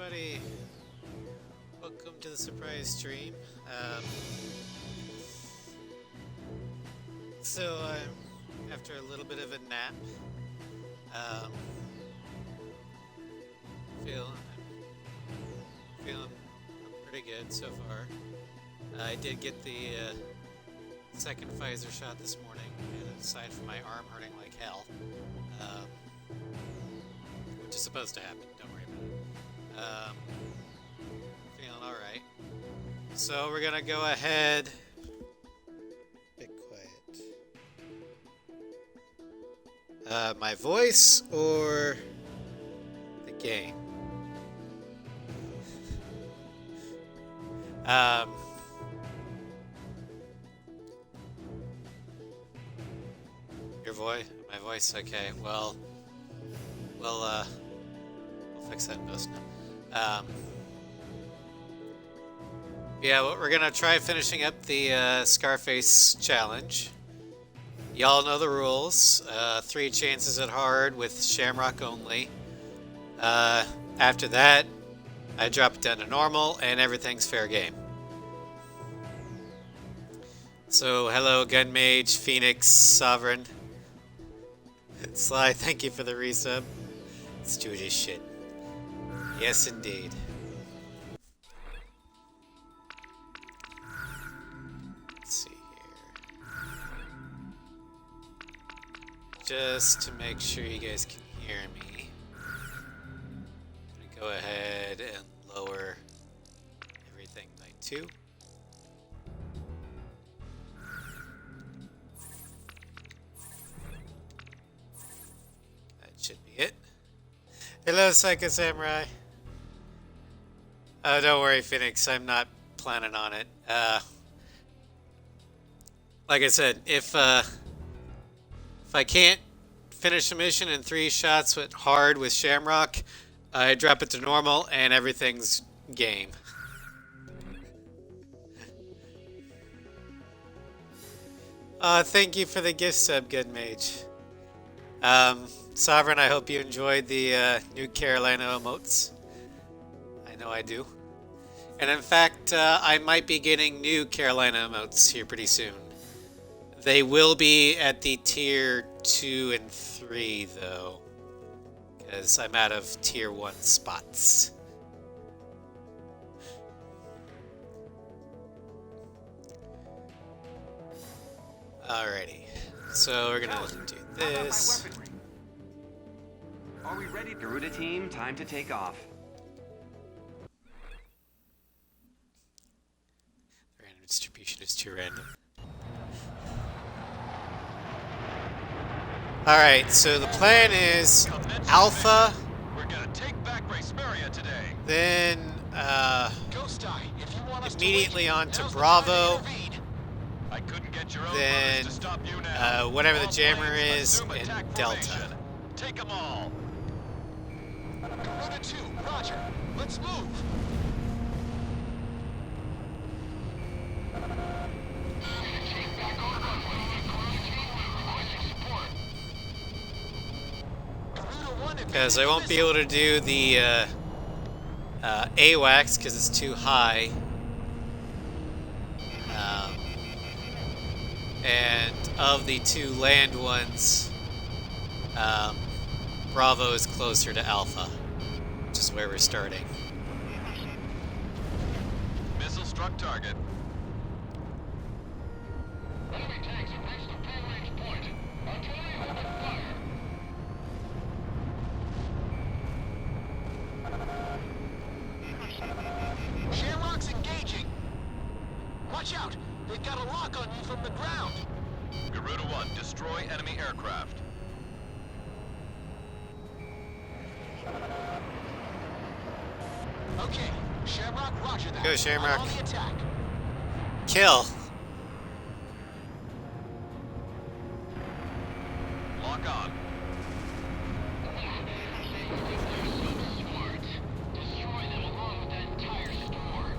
everybody. Welcome to the surprise stream. So I'm after a little bit of a nap. Feeling pretty good so far. I did get the second Pfizer shot this morning, and aside from my arm hurting like hell, which is supposed to happen. Don't worry about it. Feeling all right. So we're gonna go ahead. Bit quiet. My voice or the game? Your voice? My voice? Okay, well, we'll fix that in post now. Yeah, well, we're gonna try finishing up the Scarface challenge. Y'all know the rules. 3 chances at hard with Shamrock only. After that, I drop it down to normal, and everything's fair game. So, hello, Gun Mage, Phoenix, Sovereign. Sly, thank you for the resub. Let's do this shit. Yes, indeed. Let's see here. Just to make sure you guys can hear me, I'm gonna go ahead and lower everything by 2. Should be it. Hello, Psycho Samurai. Oh, don't worry, Phoenix. I'm not planning on it. Like I said, if I can't finish a mission in 3 shots with hard with Shamrock, I drop it to normal and everything's game. Thank you for the gift sub, Good Mage. Sovereign, I hope you enjoyed the New Carolina emotes. I know I do. And in fact, I might be getting New Carolina emotes here pretty soon. They will be at the tier 2 and 3 though, because I'm out of tier 1 spots. Alrighty, so we're gonna do this. Are we ready, Garuda team? Time to take off. The random distribution is too random. Alright, so the plan is Alpha. We're gonna take back Racemeria today. Then immediately on to Bravo. I couldn't get your own Then to stop you now. whatever the jammer is in Delta. Take them all. Garuda 2, Roger. Let's move. Because I won't be able to do the AWACS because it's too high. And of the 2 land ones, Bravo is closer to Alpha, which is where we're starting. Missile struck target. Enemy tanks have reached the full-range point. Artillery open fire. Shamrock's engaging. Watch out! They've got a lock on you from the ground. Garuda 1, destroy enemy aircraft. Okay, Shamrock, roger that. Go, Shamrock. I'm on the attack. Kill! Lock on. Smart. Destroy them along with that entire store.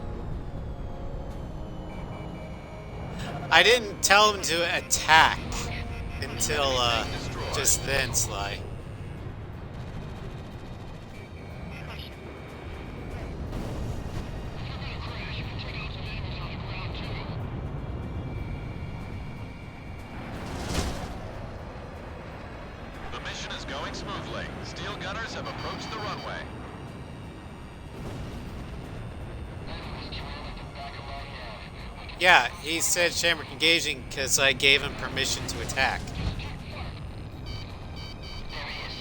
I didn't tell him to attack until just then, Sly. going smoothly. Steel gunners have approached the runway. Yeah, he said Shamrock engaging because I gave him permission to attack. There he is.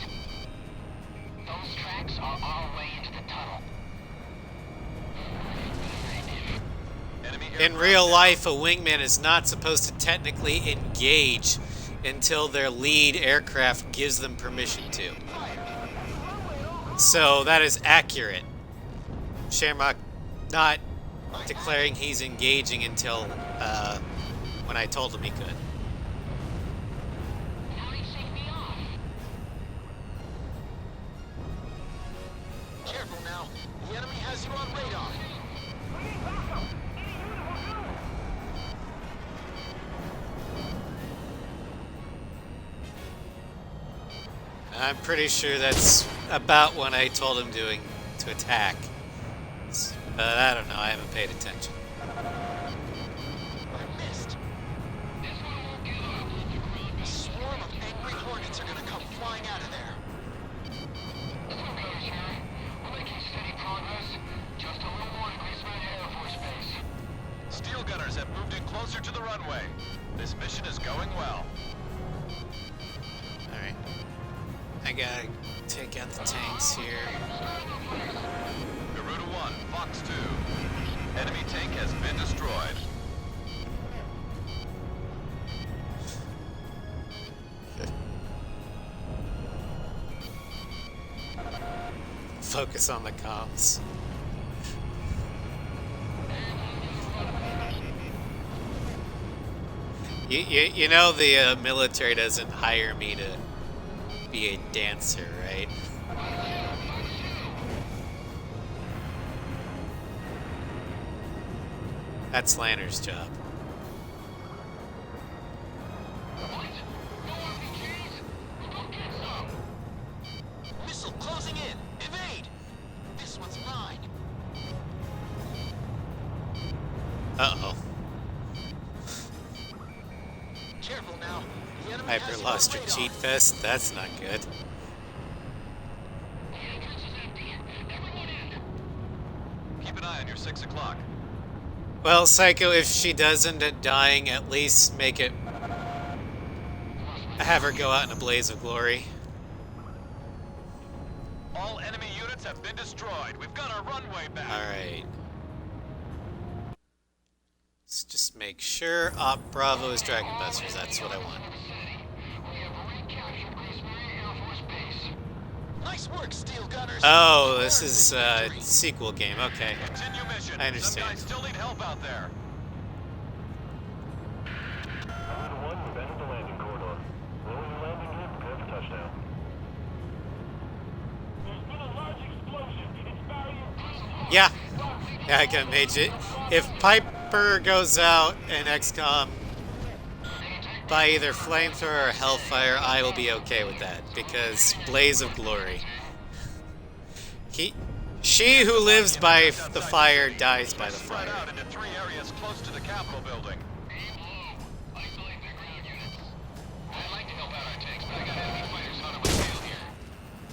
Those tracks are our way into the tunnel. Enemy In aircraft real down. life, a wingman is not supposed to technically engage until their lead aircraft gives them permission to. So that is accurate. Shamrock not declaring he's engaging until when I told him he could. Now he shake me off. Careful now. The enemy has you on radar. I'm pretty sure that's about when I told him to attack. But I don't know, I haven't paid attention. I missed. This one won't get off. A swarm of angry hornets are gonna come flying out of there. Still gunners here. We're making steady progress. Just a little more to Grisman Air Force Base. Steel gunners have moved in closer to the runway. This mission is going well. Alright. I gotta take out the tanks here. Garuda 1, Fox 2. Enemy tank has been destroyed. Focus on the comms. You know the military doesn't hire me to be a dancer, right? That's Lanner's job. What? No RPGs? Go get some. Missile closing in. Evade. This one's mine. Uh-oh. Careful now. The enemy Hyper has you on lost your radar. cheat fest? That's not good. The entrance is empty. Everyone in. Keep an eye on your 6 o'clock. Well, Psycho, if she does end up dying, at least make it... have her go out in a blaze of glory. All enemy units have been destroyed. We've got our runway back. Alright. Let's just make sure Op Bravo is Dragon Busters. That's what I want. We have recaptured Grisman Air Force Base. Nice work, Steel Gunners. Oh, this Earned is this a victory. sequel game. Okay. Continue mission. I understand. Some guys still need help out there. Garuda 1, we've entered the landing corridor. Lowering the landing gear, prepare for touchdown. There's been a large explosion. It's barrier. Yeah. Yeah, I can imagine it. If Piper goes out in XCOM by either flamethrower or hellfire, I will be okay with that because Blaze of Glory. She who lives by the fire dies by the Spread fire. out into 3 areas close to the Capitol building. Isolate their ground units. I'd like to help out our tanks, but I got enemy fighters hot on my tail here.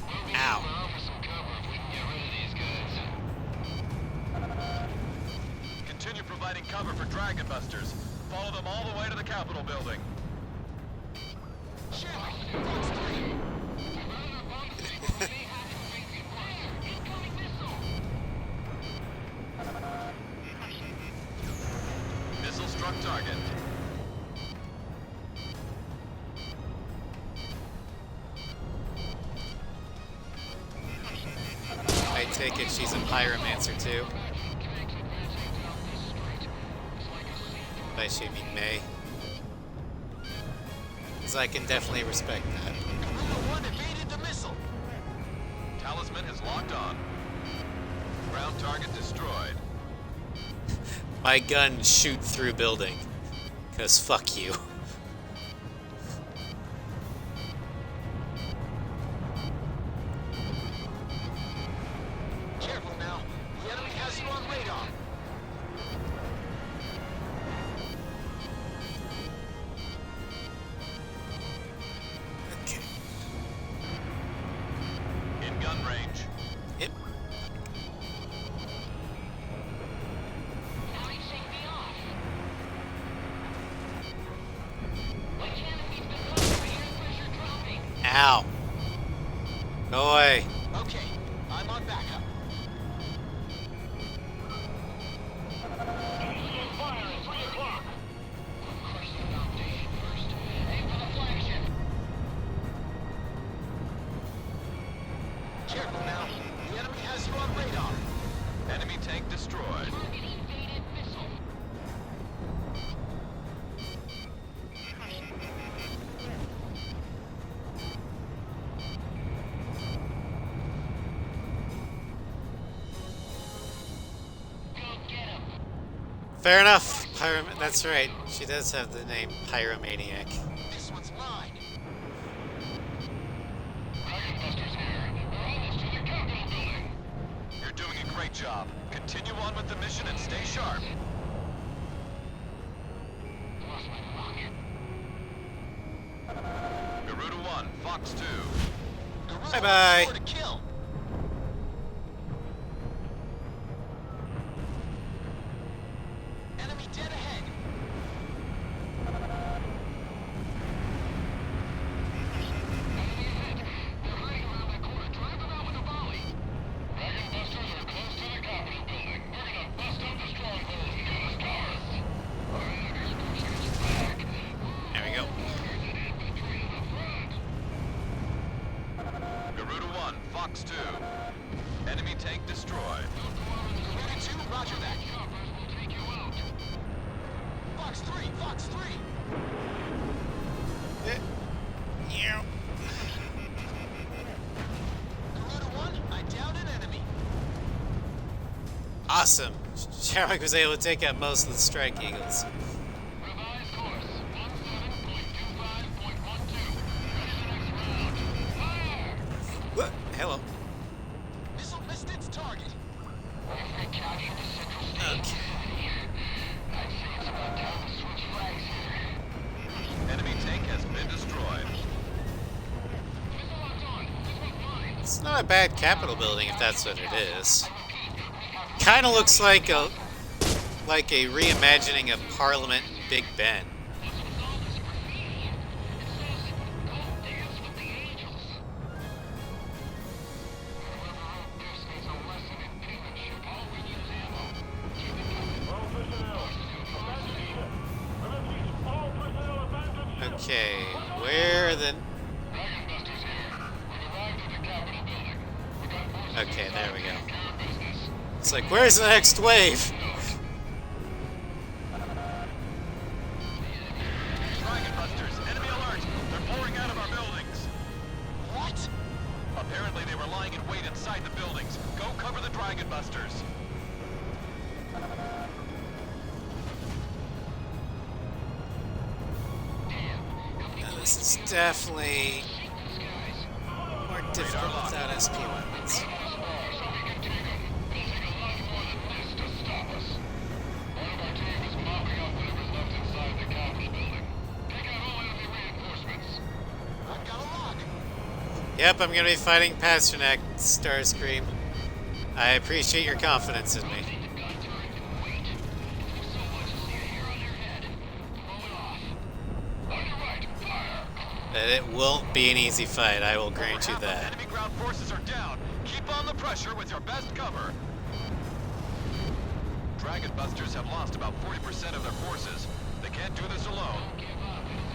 We'll be Ow. around for some cover if we can get rid of these guys. Continue providing cover for Dragon Busters. Follow them all the way to the Capitol building. Missile struck target. I take it she's a pyromancer too. By she mean May. Because I can definitely respect that. Garuda 1 evaded the missile. Talisman is locked on. Ground target destroyed. My guns shoot through building. Because fuck you. Careful now. The enemy has you on radar. Okay. Ow. Go away. Okay, I'm on backup. Initiate fire at 3 o'clock. Crush the foundation first. Aim for the flagship. Careful now. The enemy has you on radar. Enemy tank destroyed. Target evaded missile. Go get him. Fair enough. That's right. She does have the name Pyromaniac. This one's mine. Dragon Busters here. We're almost to the Capitol building. You're doing a great job. Continue on with the mission and stay sharp. Lost my rocket. Garuda 1, Fox 2. Garuda Bye-bye. scored a kill. Enemy dead ahead. Enemy ahead. They're hiding around that corner. Drive them out with a volley. Dragon Busters are close to the Capitol building. We're gonna bust up the stronghold and get us cars. Our enemy's pushing us back. There we go. Target infantry in the front. Garuda 1, Fox 2. Enemy tank destroyed. Garuda 2, roger that. Choppers will take you out. Fox 3, Fox 3. Yeah. Garuda 1, I downed an enemy. Awesome. Shamrock was able to take out most of the Strike Eagles. Revised course. 17.25.12. Ready the next round. Fire! What? Hello. Missile missed its target. If they capture the central Okay. station, I'd say it's about time to switch flags here. Enemy tank has been destroyed. Missile locked on. This one's mine. It's not a bad Capitol building if that's what it is. Kind of looks like a reimagining of Parliament in Big Ben. What's with all this graffiti? It says, "Go dance with the angels." Whoever wrote this needs a lesson in penmanship. All we need is ammo. Keep it coming. All personnel, abandon ship. Repeat, all personnel abandon ship. Okay, where are the... Dragon Busters here. We've arrived at the Capitol building. We got forces Okay, there we go. taking care of business. It's like, where's the next wave? Dragon Busters, enemy alert! They're pouring out of our buildings. What? Apparently they were lying in wait inside the buildings. Go cover the Dragon Busters. Now, this is definitely more difficult without SP weapons. I've got a lock. Yep, I'm gonna be fighting Pasternak, Starscream. I appreciate your confidence in me. But it won't be an easy fight, I will grant you Half of that. enemy ground forces are down. Keep on the pressure with your best cover. Dragon Busters have lost about 40% of their forces. They can't do this alone.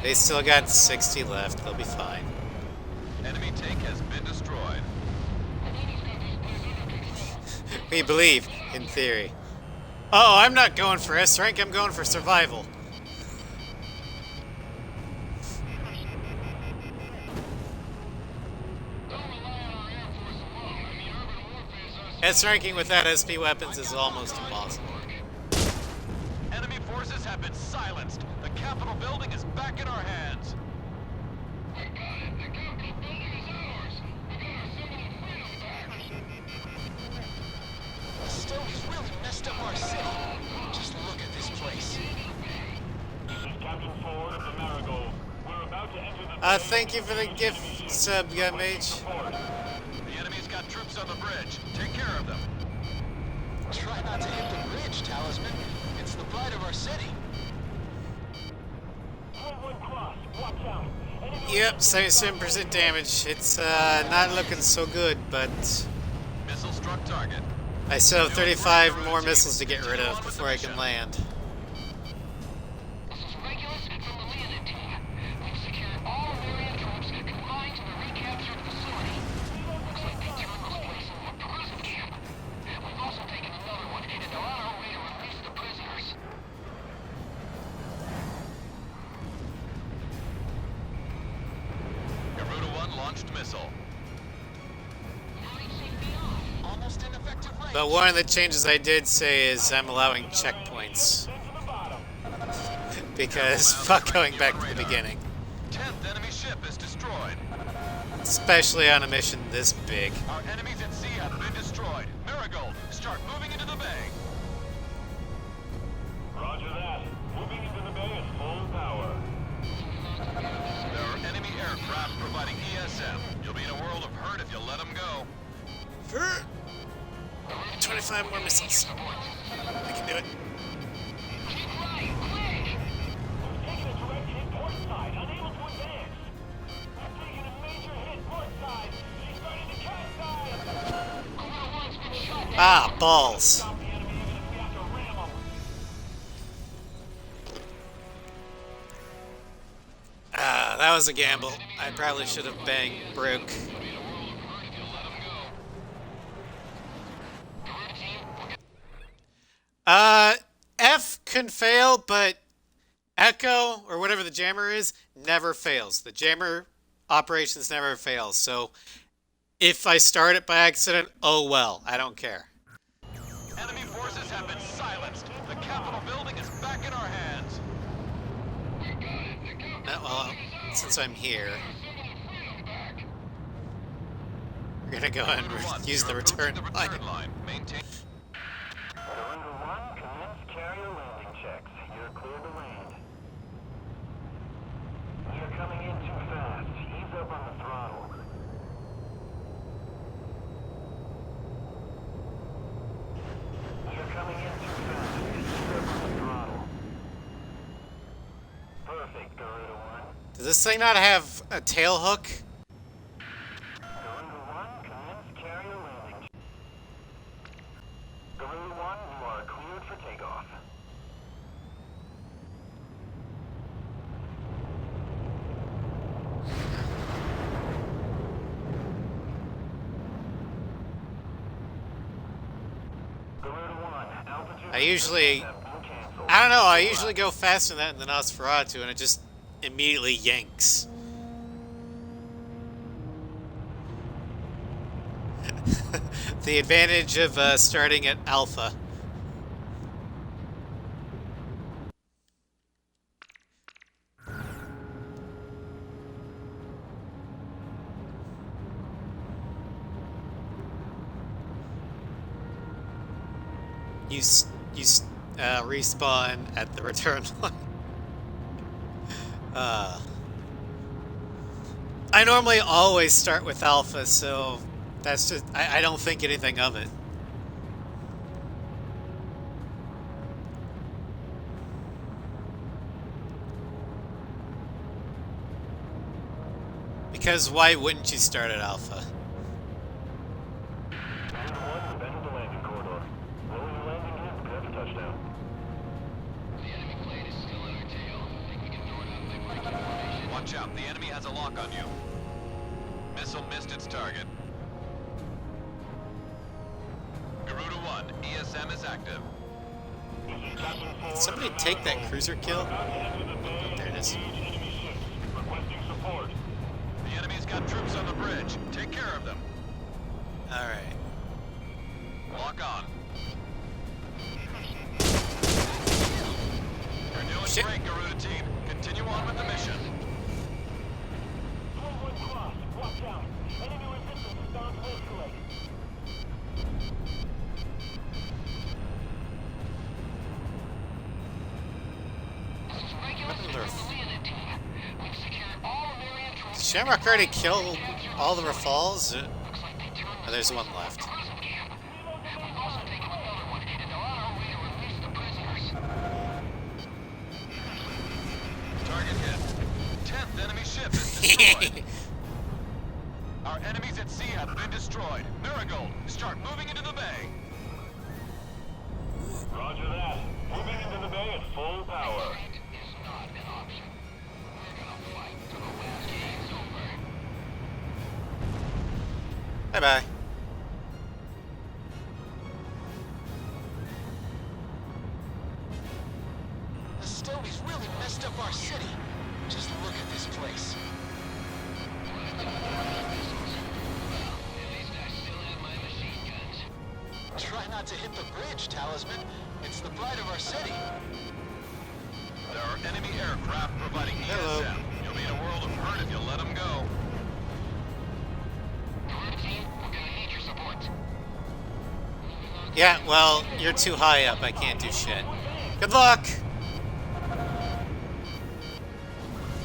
They still got 60 left, they'll be fine. Enemy tank has been destroyed. We believe, in theory. Oh, I'm not going for S rank, I'm going for survival. S ranking without SP weapons is almost impossible. Enemy forces have been silenced. The Capitol building is back in our hands. I got it. The Capitol building is ours. We got our symbol of freedom back. The stove's really messed up our city. Just look at this place. This is Captain Ford of the Marigold. We're about to enter the... Thank you for the gift sub, Gun Mage. Ford. The enemy's got troops on the bridge. Take care of them. Try not to hit the bridge, Talisman. It's the pride of our city. Forward clock. Yep, 77% damage. It's not looking so good, but Missile struck target. I still have 35 more missiles to get rid of before I can land. This is Regulus from the Leonid team. We've secured all American troops confined to the recaptured facility. Looks like they turned this place into a prison camp. We've also taken another one, and they're on our way to release the prisoners. Garuda 1 launched missile. Almost ineffective range. But one of the changes I did say is I'm allowing checkpoints. Because fuck going back to the beginning. 10th enemy ship is destroyed. Especially on a mission this big. Our enemies at sea have been destroyed. Marigold, start moving into the bay. Roger that. Moving into the bay at full power. There are enemy aircraft providing ESM. You'll be in a world of hurt if you let them go. 25 more missiles. I can do it. Keep right, quick! Taking a direct hit port side, unable to advance. We're taking a major hit port side. She's starting to capsize. Garuda 1's been shot down. Ah, balls. Stop the enemy even if we have to ram them. Ah, that was a gamble. I probably should have banged broke. F can fail, but Echo, or whatever the jammer is, never fails. The jammer operations never fails. So if I start it by accident, oh well. I don't care. Enemy forces have been silenced. The Capitol building is back in our hands. Well, since I'm here, we're gonna go ahead and use the return line. Maintain. Garuda 1, commence carrier landing checks. You're clear to land. You're coming in too fast. Ease up on the throttle. You're coming in too fast. Ease up on the throttle. Perfect, Garuda 1. Does this thing not have a tail hook? Garuda 1, commence carrier landing. Garuda 1, you are cleared for takeoff. Garuda 1, altitude. I usually, have been canceled. I don't know, I usually go faster than that in the Nosferatu, and it just immediately yanks. The advantage of starting at Alpha. You respawn at the return line. I normally always start with Alpha, so that's just, I don't think anything of it. Because why wouldn't you start at Alpha? Garuda 1, we've entered the landing corridor. Lower your landing gear, prepare for touchdown. Watch out, the enemy has a lock on you. Missile missed its target. Garuda 1, ESM is active. This is Captain Did 4. somebody take that cruiser kill? Oh, there it is. enemy ships. Requesting support. The enemy's got troops on the bridge. Take care of them. Alright. Lock on. You're doing Shit. great, Garuda team. Continue on with the mission. 21 cross. Watch out. Enemy resistance is bound to escalate. This is Regulus from the Leonid team. We've secured all American troops. Did Shamrock already kill all the Rafals? Looks like they turned Oh, there's one left. prison camp. We've also taken another one, and they're on our way to release the prisoners. Target hit. destroyed. Our enemies at sea have been destroyed. Marigold, start moving into the bay. Roger that. Moving into the bay at full power. Is not an option. We're gonna fight till the last game's over. Bye-bye. The Stovies really messed up our city. Just look at this place. At least I still have my machine guns. Try not to hit the bridge, Talisman. It's the pride of our city. There are enemy aircraft providing Hello. ESM. You'll be in a world of hurt if you let them go. Red team, we're gonna need your support. Yeah, well, you're too high up. I can't do shit. Good luck!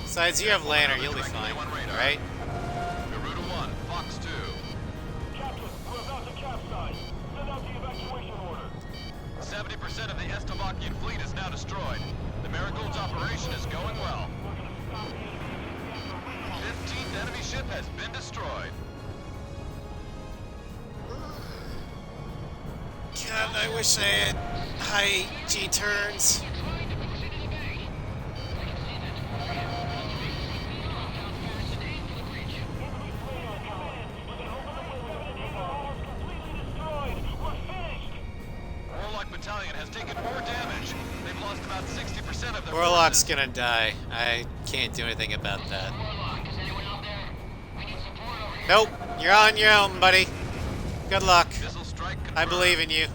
Besides, you have Lantern. You'll be fine, right? Garuda 1, Fox 2. Captain, we're about to capsize. Send out the evacuation order. 70% of the Estavakian fleet is now destroyed. The Marigold's operation is going well. We're gonna stop the enemy. 15th enemy ship has been destroyed. God, I wish I had high G turns. Trying to push into the bay. I can see that. Down fast and aim for the bridge. Enemy's radar command. You can open the window and take our hull completely destroyed. We're finished. Warlock Battalion has taken more damage. They've lost about 60% of their Warlock's forces. gonna die. I can't do anything about that. Warlock, is anyone out there? We need support over here. Nope, you're on your own, buddy. Good luck. Missile strike confirmed. I believe in you.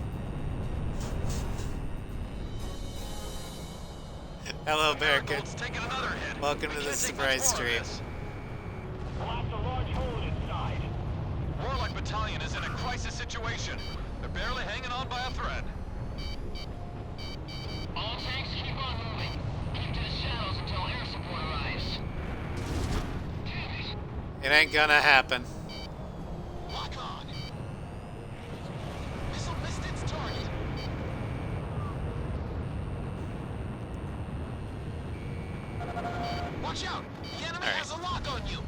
Hello, Barricade. Marigold's taken another hit. Welcome We to the can't take surprise much more of stream. this. Blast a large hole inside. Warlock Battalion is in a crisis situation. They're barely hanging on by a thread. All tanks, keep on moving. Keep to the shadows until air support arrives. Damn it. It ain't gonna happen. Lock on. Missile missed its target. Watch out! The enemy All right. has a lock on you.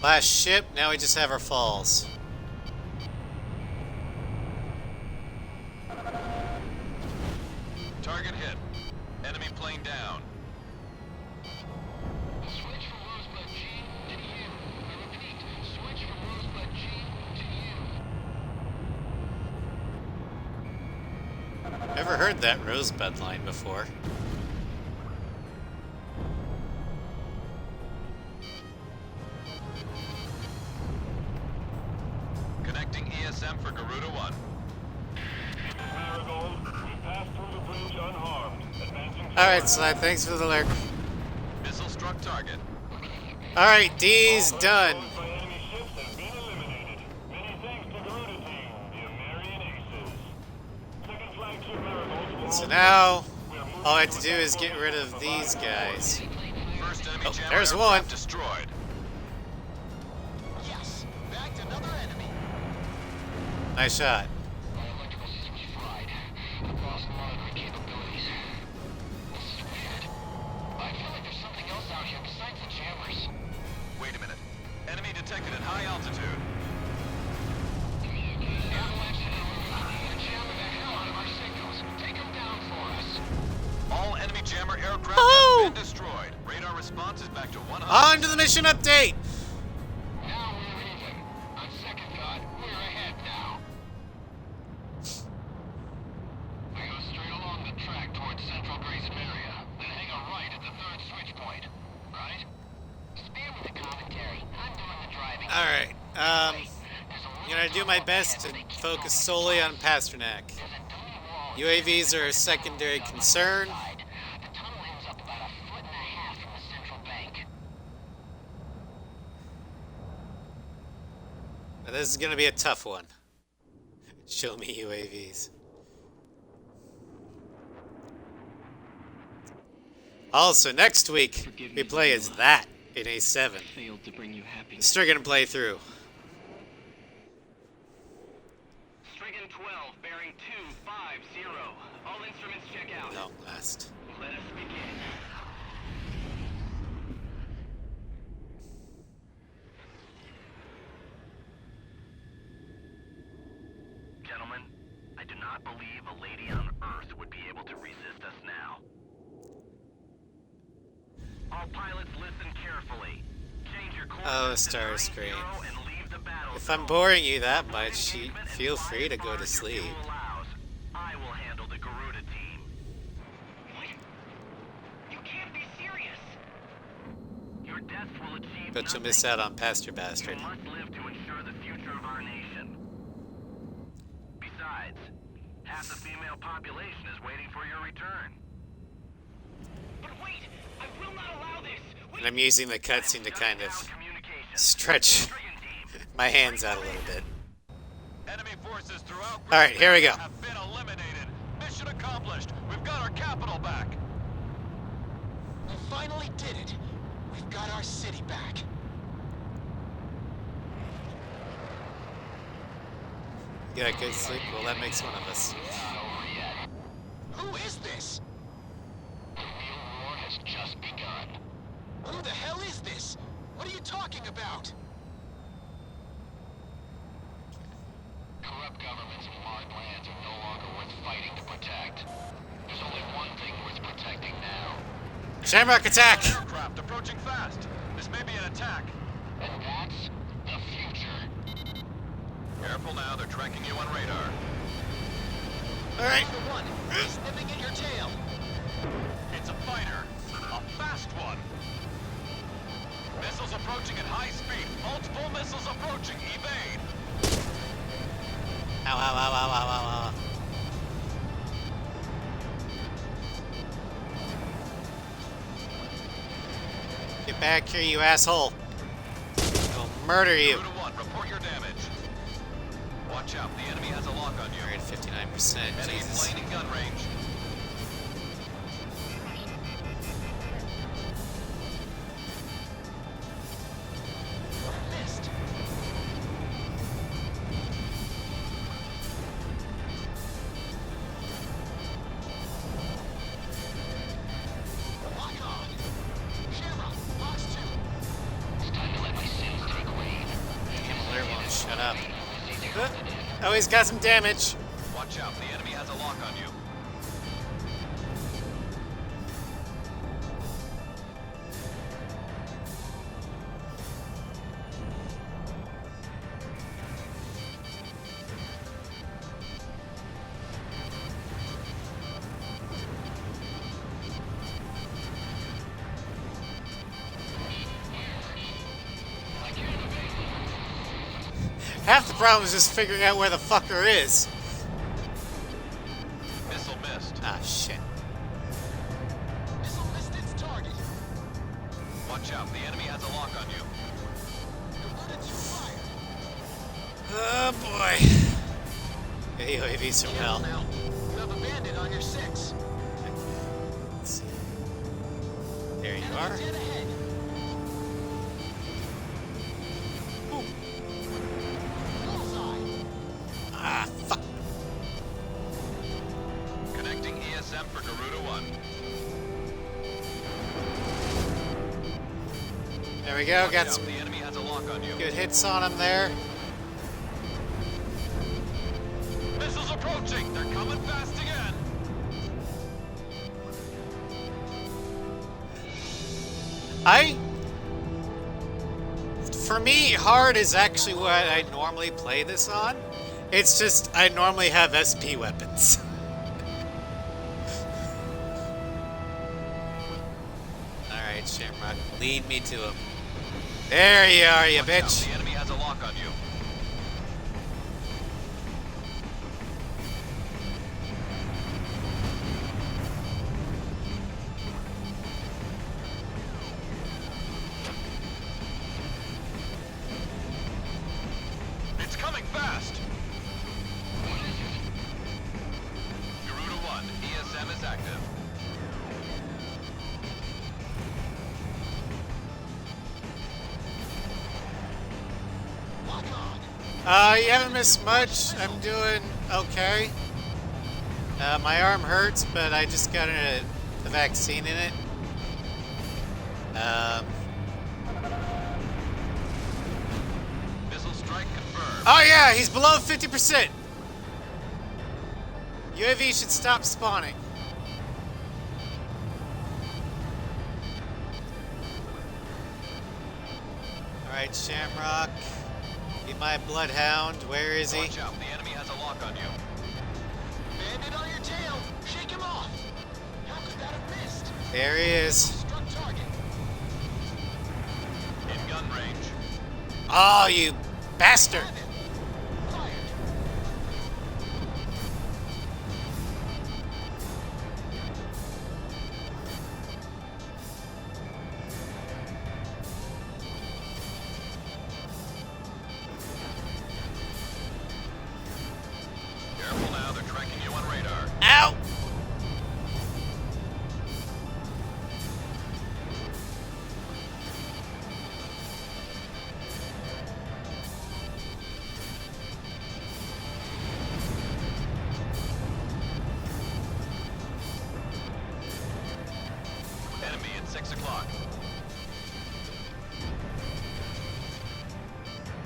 Last ship, now we just have our falls. Target hit. Enemy plane down. Switch from Rosebud G to you. I repeat, switch from Rosebud G to you. Never heard that Rosebud line before. Connecting ESM for Garuda 1. Marigold, we passed through the bridge unharmed. Advancing. Alright, Slide, thanks for the alert. Missile struck target. Alright, D's done. Those by enemy ships have been eliminated. Many thanks to Garuda team, the American Aces. Second flagship Marigold. So now, all I have to do is get rid of these guys. First enemy Oh, jammer there's aircraft one. destroyed. Yes, bagged another enemy. Nice shot. My electrical system is fried. I've lost monitoring capabilities. This is weird. I feel like there's something else out here besides the jammers. Wait a minute. Enemy detected at high altitude. Avalanche and they're jamming the hell out of our signals. Take them down for us. All enemy jammer aircraft Oh! have been destroyed. Radar response is back to 100. On to the mission update! Now we're even. On second thought, we're ahead now. We go straight along the track towards Central Grayson area, then hang a right at the third switch point. Right? Spare me the commentary. I'm doing the driving. Alright, I'm gonna do my best to focus solely on Pasternak. UAVs are a secondary concern. The tunnel ends up about 1.5 feet from the central bank. Now, this is gonna be a tough one. Show me UAVs. Also, next week, we play as that in A7. Failed to bring you happiness. Strigan playthrough. Strigan 12, bearing 250. All instruments check out. Long last. Let us begin. Gentlemen, I do not believe a lady on Earth would be able to resist us now. All pilots listen carefully. Change your course Oh, to Starscream. 90 and leave the battle If I'm zone. boring you that much, feel free to go to sleep. I will handle the Garuda team. What? You can't be serious. Your deaths will achieve But you'll nothing. miss out on Pastor You Bastard. must live to ensure the future of our nation. Besides, half the female population is waiting for your return. But wait, I will not allow this. And I'm using the cutscene to kind of Communication. stretch Stricken team. my hands out a little bit. Enemy forces throughout All right, here we go. have been eliminated. Mission accomplished. We've got our capital back. We finally did it. We've got our city back. You got good sleep? Well, that makes one of us. Who is this? The real war has just begun. Who the hell is this? What are you talking about? Corrupt governments and foreign lands are no longer worth fighting to protect. There's only one thing worth protecting now, Shamrock attack! Aircraft approaching fast. This may be an attack. and that's the future. Careful now, they're tracking you on radar. All right. The one sniffing at your tail. It's a fighter. A fast one. Missiles approaching at high speed. Multiple missiles approaching. Evade. Ow, ow, ow, ow, ow, ow, ow. Get back here, you asshole. I'll murder you. Garuda 1, report your damage. Watch out, the enemy has a lock on you. We're at 59%. Enemy Jesus. plane in gun range. Missed. Lock on. Shamrock, box 2. It's time to let my sins take reign. Blair won't shut up. Oh, he's got some damage. Watch out, the enemy has a lock on you. Half the problem is just figuring out where the fucker is. Missile missed. Ah, shit. Missile missed its target. Watch out, the enemy has a lock on you. Garuda 2 fire. Oh, boy. Yeah, UAVs from hell. Now, you have a bandit on your 6. Let's see. There you are. Dead ahead. Bullseye. Ah, fuck. Connecting ESM for Garuda 1. There we go. Watch Got out, some the enemy has a lock on you. good hits on him there. Missiles approaching. They're coming fast again. For me, hard is actually what I normally play this on. It's just, I normally have SP weapons. Alright, Shamrock, lead me to him. There you are, you Watch out, bitch. the enemy has a lock on you. It's coming fast. Garuda 1, ESM is active. Lock on. You haven't missed much. I'm doing okay. My arm hurts, but I just got the vaccine in it. Missile strike confirmed. Oh yeah, he's below 50%. UAV should stop spawning. Alright, Shamrock. Be my bloodhound. Where is he? Watch out, the enemy has a lock on you. Bandit on your tail! Shake him off! How could that have missed? There he is. Struck target. In gun range. Oh, you bastard! Have it. Fired. Careful now, they're tracking you on radar. Ow! Enemy at 6 o'clock.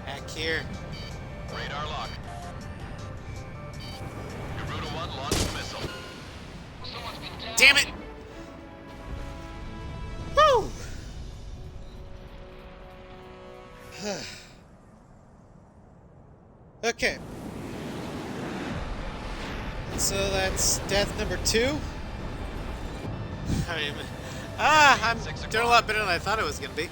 Back here. Radar lock. Garuda 1 launched missile. Someone's been down. Damn it! Woo! Okay. So that's death number 2. I mean, I'm doing a lot better than I thought it was gonna be.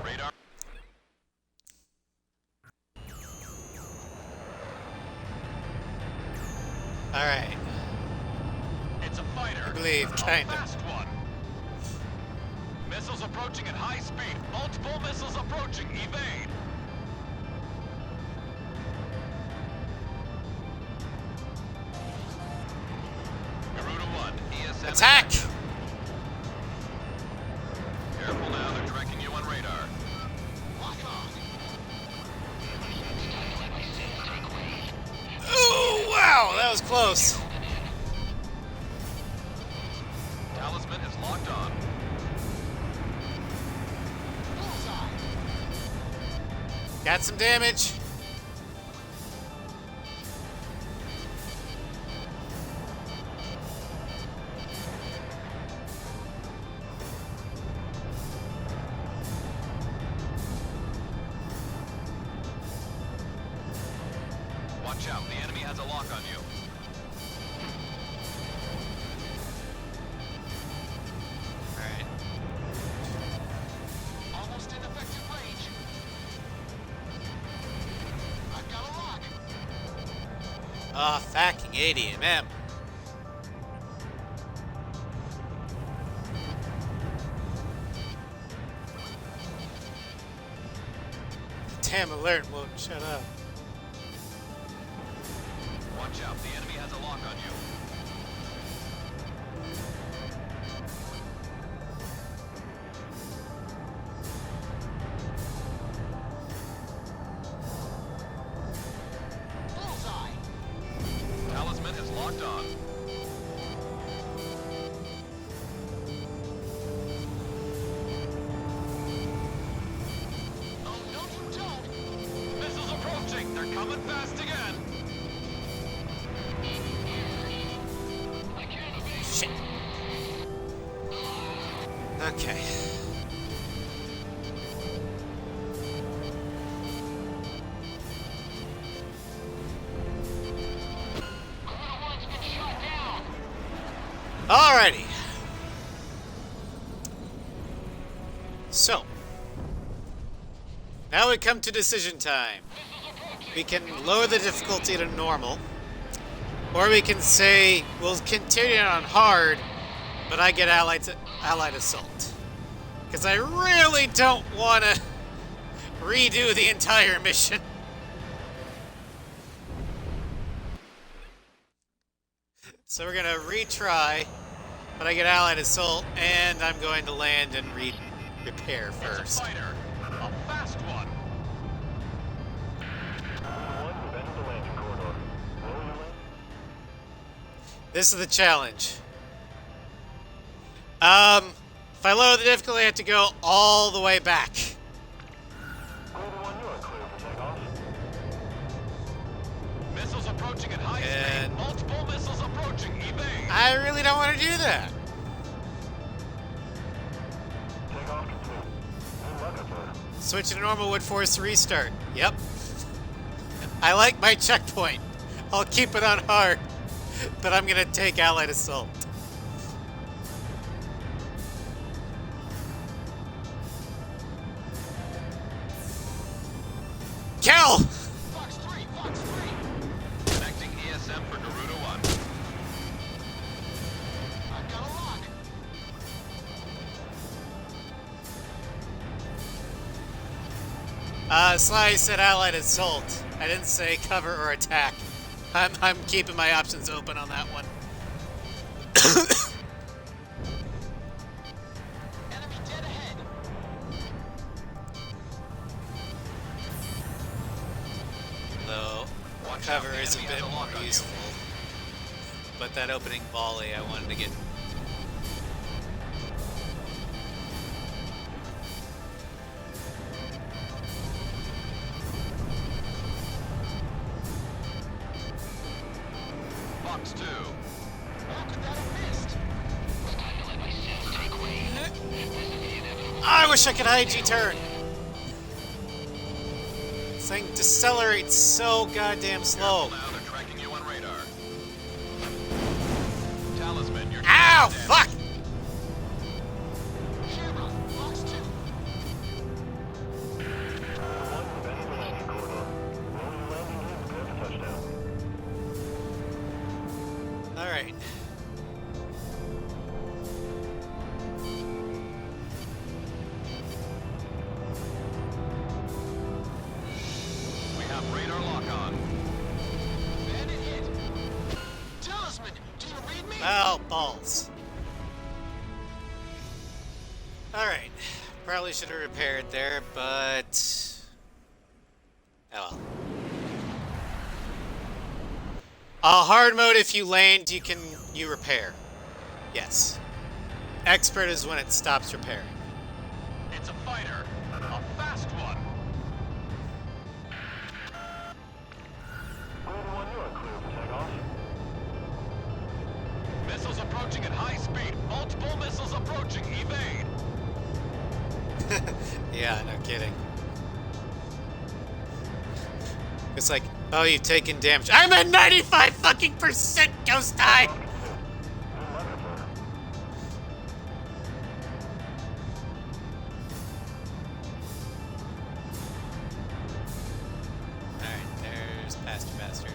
Radar. Alright. It's a fighter. I believe, kinda. A fast one. Missiles approaching at high speed. Multiple missiles approaching. Evade. Garuda 1, ESM. Attack! Careful now, they're tracking you on radar. Lock on. Oh, wow, that was close. Talisman is locked on. Bullseye. Got some damage. Watch out, the enemy has a lock on you. Alright. Almost in effective range. I've got a lock. Ah, fucking 80 mm. Damn alert won't shut up. Watch out, the enemy has a lock on you. Bullseye. Talisman is locked on. Oh, no, you don't. Missiles approaching. They're coming fast again. Shit. Okay. Alrighty. So, now we come to decision time. We can lower the difficulty to normal, or we can say we'll continue on hard, but I get allied assault. Because I really don't want to redo the entire mission. So we're gonna retry, but I get allied assault, and I'm going to land and repair It's first. a fighter. A fast one. This is the challenge. If I lower the difficulty, I have to go all the way back. I really don't want to do that. Takeoff complete. Good luck up there. Switch to normal would force restart. Yep. I like my checkpoint. I'll keep it on hard, but I'm gonna take Allied Assault. Kill! Fox 3, Fox 3. Connecting ESM for Garuda 1. I've got a lock. Sly said Allied Assault. I didn't say cover or attack. I'm keeping my options open on that one. Enemy dead ahead. Though Watch cover out, the is a enemy bit has a more lock on you. useful. But that opening volley I wanted to get. Fox 2. How could that have missed? I wish I could IG turn. This thing decelerates so goddamn slow. Now they're tracking you on radar. Talisman, you're Ow! taking Fuck! damage. Shamrock, Fox 2. One, ready for landing corridor. Rolling landing gear, prepare for touchdown. Alright. We have radar lock on. Bandit hit. Talisman, do you read me? Well, balls. Alright. Probably should have repaired there, but... oh well. Hard mode, if you land, you repair. Yes. Expert is when it stops repairing. It's a fighter. A fast one. Garuda 1, you are clear for takeoff. Missiles approaching at high speed. Multiple missiles approaching. Evade. Yeah, no kidding. It's like, oh, you've taken damage. I'm at 95 fucking percent ghost die! Good luck up there. Alright, there's Pastor Bastard.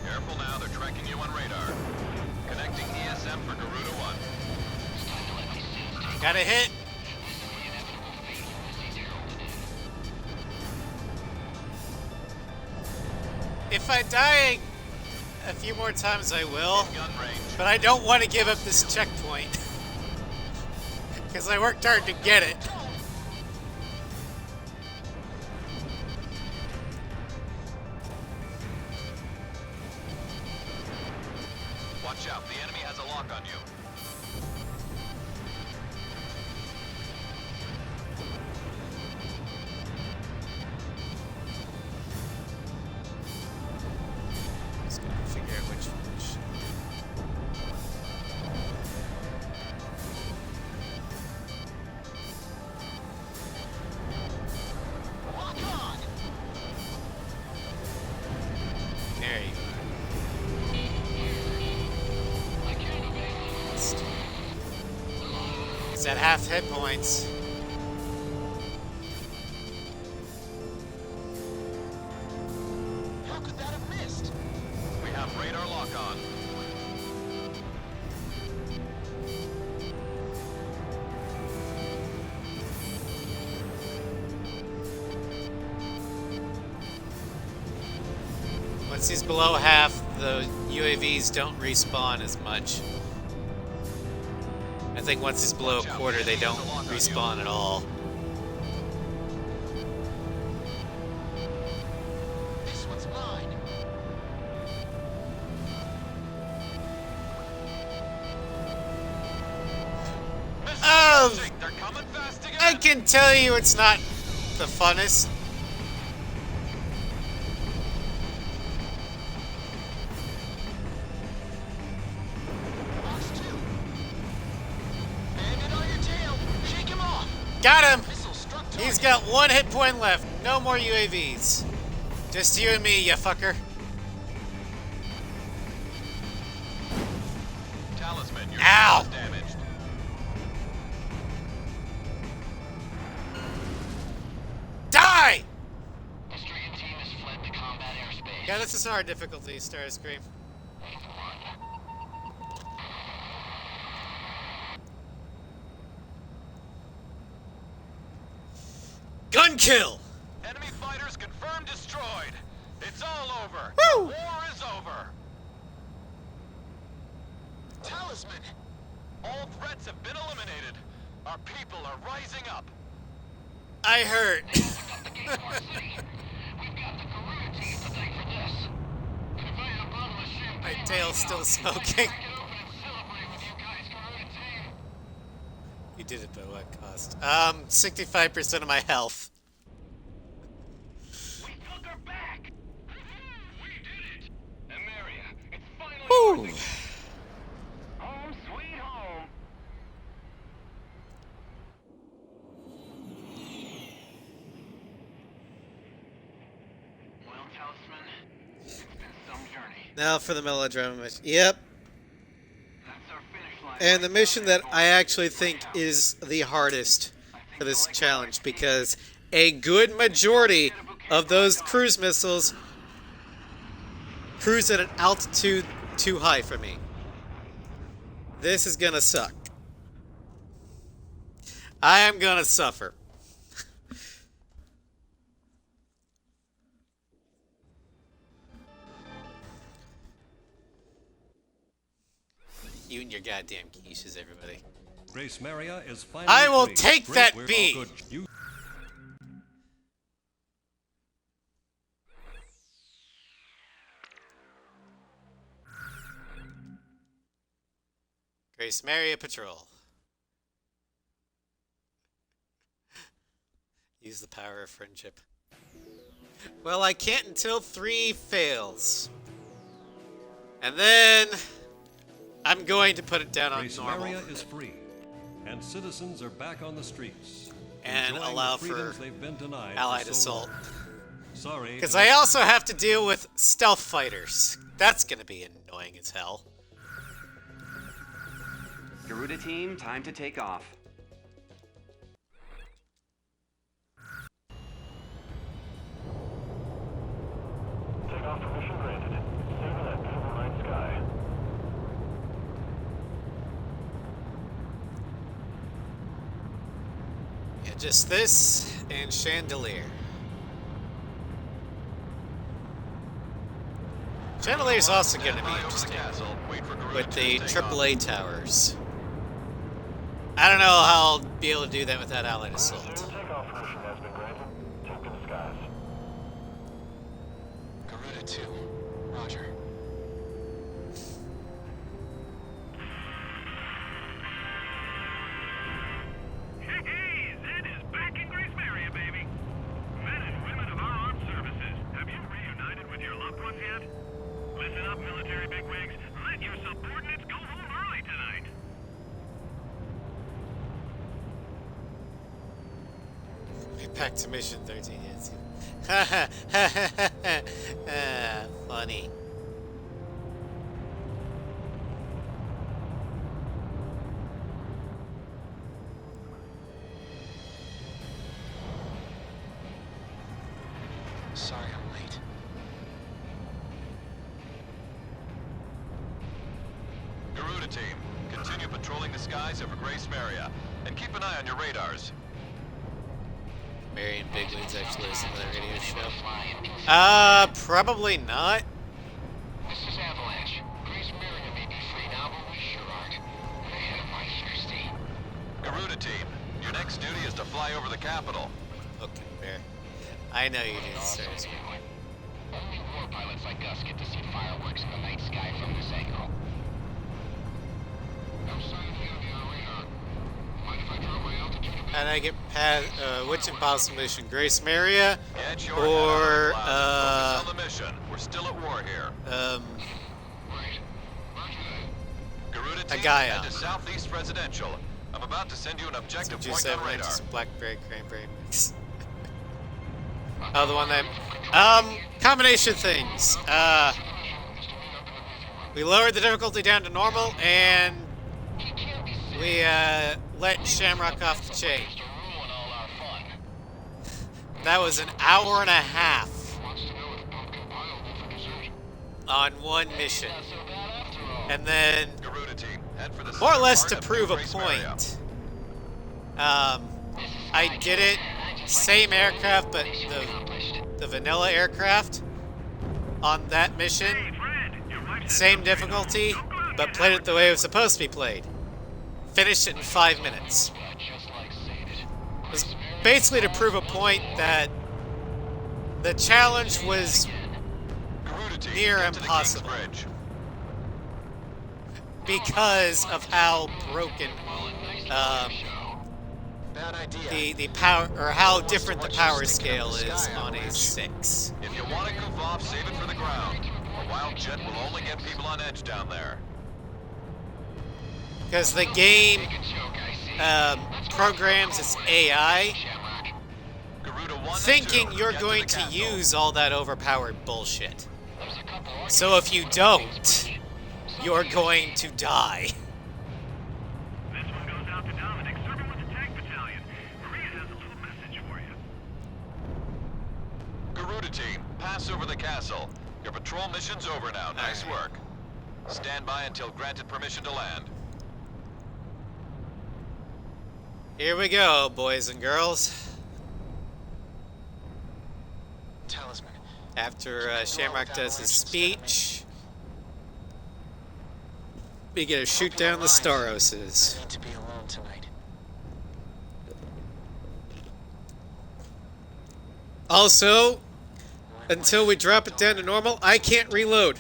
Careful now, they're tracking you on radar. Connecting ESM for Garuda 1. Got a hit! If I die a few more times, I will. Gun range. But I don't want to give up this checkpoint. Because I worked hard to get it. Watch out, the enemy has a lock on you. Just gonna figure out which. Lock on. There you are. It's at half hit points. How could that have missed? We have radar lock on. Once he's below half, the UAVs don't respawn as much. I think once he's below a quarter, they don't respawn at all. This one's mine. They're coming fast again. I can tell you it's not the funnest. Got him! Missile struck He's target. got 1 hit point left. No more UAVs. Just you and me, you fucker. Talisman, your Ow! ship is damaged. Die! The stricken team has fled to combat airspace. Yeah, this is hard difficulty, Starscream. Gun kill! Enemy fighters confirmed destroyed. It's all over. Woo! The war is over. Talisman. All threats have been eliminated. Our people are rising up. I hurt. The gates of our city. We've got the Garuda team to thank for this. Gonna buy you a bottle of champagne. My tail's still smoking. Crack it open and celebrate with you guys, Garuda team. You did it, but what cost? 65% of my health. We took her back! We did it! Emeria, it's finally Woo! working. Home sweet home. Well, Talisman, it's been some journey. Now for the melodrama mission. Yep. That's our finish line. And the mission that I actually think is the hardest for this challenge because a good majority of those cruise missiles cruise at an altitude too high for me. This is gonna suck. I am gonna suffer. You and your goddamn quiches, everybody. Grace Maria is finally I will free. take Great, that we're all B. good. You Grace Maria Patrol. Use the power of friendship. Well, I can't until 3 fails. And then I'm going to put it down on Grace normal Maria is free, and citizens are back on the streets. and enjoying allow the for freedoms they've been denied for allied so assault. long. Sorry. Because I also have to deal with stealth fighters. That's going to be annoying as hell. Garuda team, time to take off. Takeoff permission granted. Savor that beautiful night sky. Yeah, just this and chandelier. Chandelier's also going to be Stand by over the interesting castle. Wait for Garuda with team the to take off. AAA towers. I don't know how I'll be able to do that without allied assault. Soon takeoff permission has been granted. Take in the skies. Garuda 2. Roger. Hey, Zed is back in Grace Maria, baby. Men and women of our armed services, have you reunited with your loved ones yet? Listen up, military bigwigs. Let your subordinates go home early tonight. Back to mission 13, yes. Funny. Sorry I'm late. Garuda team, continue patrolling the skies over Grace Maria, and keep an eye on your radars. Marion Bigwig's actually listen to that radio show. Flying. Probably not. This is Avalanche. Grace Maria may be free now, but we sure aren't. Man, am I thirsty. Garuda team, your next duty is to fly over the capital. Okay, fair. I know you did, Starscream. Only war pilots like us get to see fireworks in the night sky from this angle. No sign of the enemy on radar. Mind if I drop my altitude a bit? How did I get past, which impossible mission? Grace Maria? Get your Or, head out of the clouds and focus on the mission. We're still at war here. Right. Roger that. Garuda team, Gaia. head to Southeast Residential. I'm about to send you an Some objective juice point on avalanche, radar. some blackberry cranberry mix. Oh, the one that... combination things. We lowered the difficulty down to normal, and we, let Shamrock off the chain. That was an hour and a half on one mission. And then, Garuda team, head for the more or southern less part to of prove a Grace area. point, I did it, same aircraft, but the vanilla aircraft on that mission, same difficulty, but played it the way it was supposed to be played. Finished it in 5 minutes. It was basically to prove a point that the challenge was Garuda team, near get to the King's impossible Bridge. because of how broken Bad idea. the power, or how different the power scale is on a 6. If you want to goof off, save it for the ground. A wild jet will only get people on edge down there. Because the game programs its AI Garuda 1 and thinking 2, you're get going the to castle. use all that overpowered bullshit. So if you don't, you're going to die. This one goes out to Dominic, serving with the tank battalion. Maria has a little message for you. Garuda team, pass over the castle. Your patrol mission's over now. Nice work. Stand by until granted permission to land. Here we go, boys and girls. Talisman. After Shamrock does his speech, we get to shoot down the Staroses. I need to be alone tonight. Also, until we drop it down to normal, I can't reload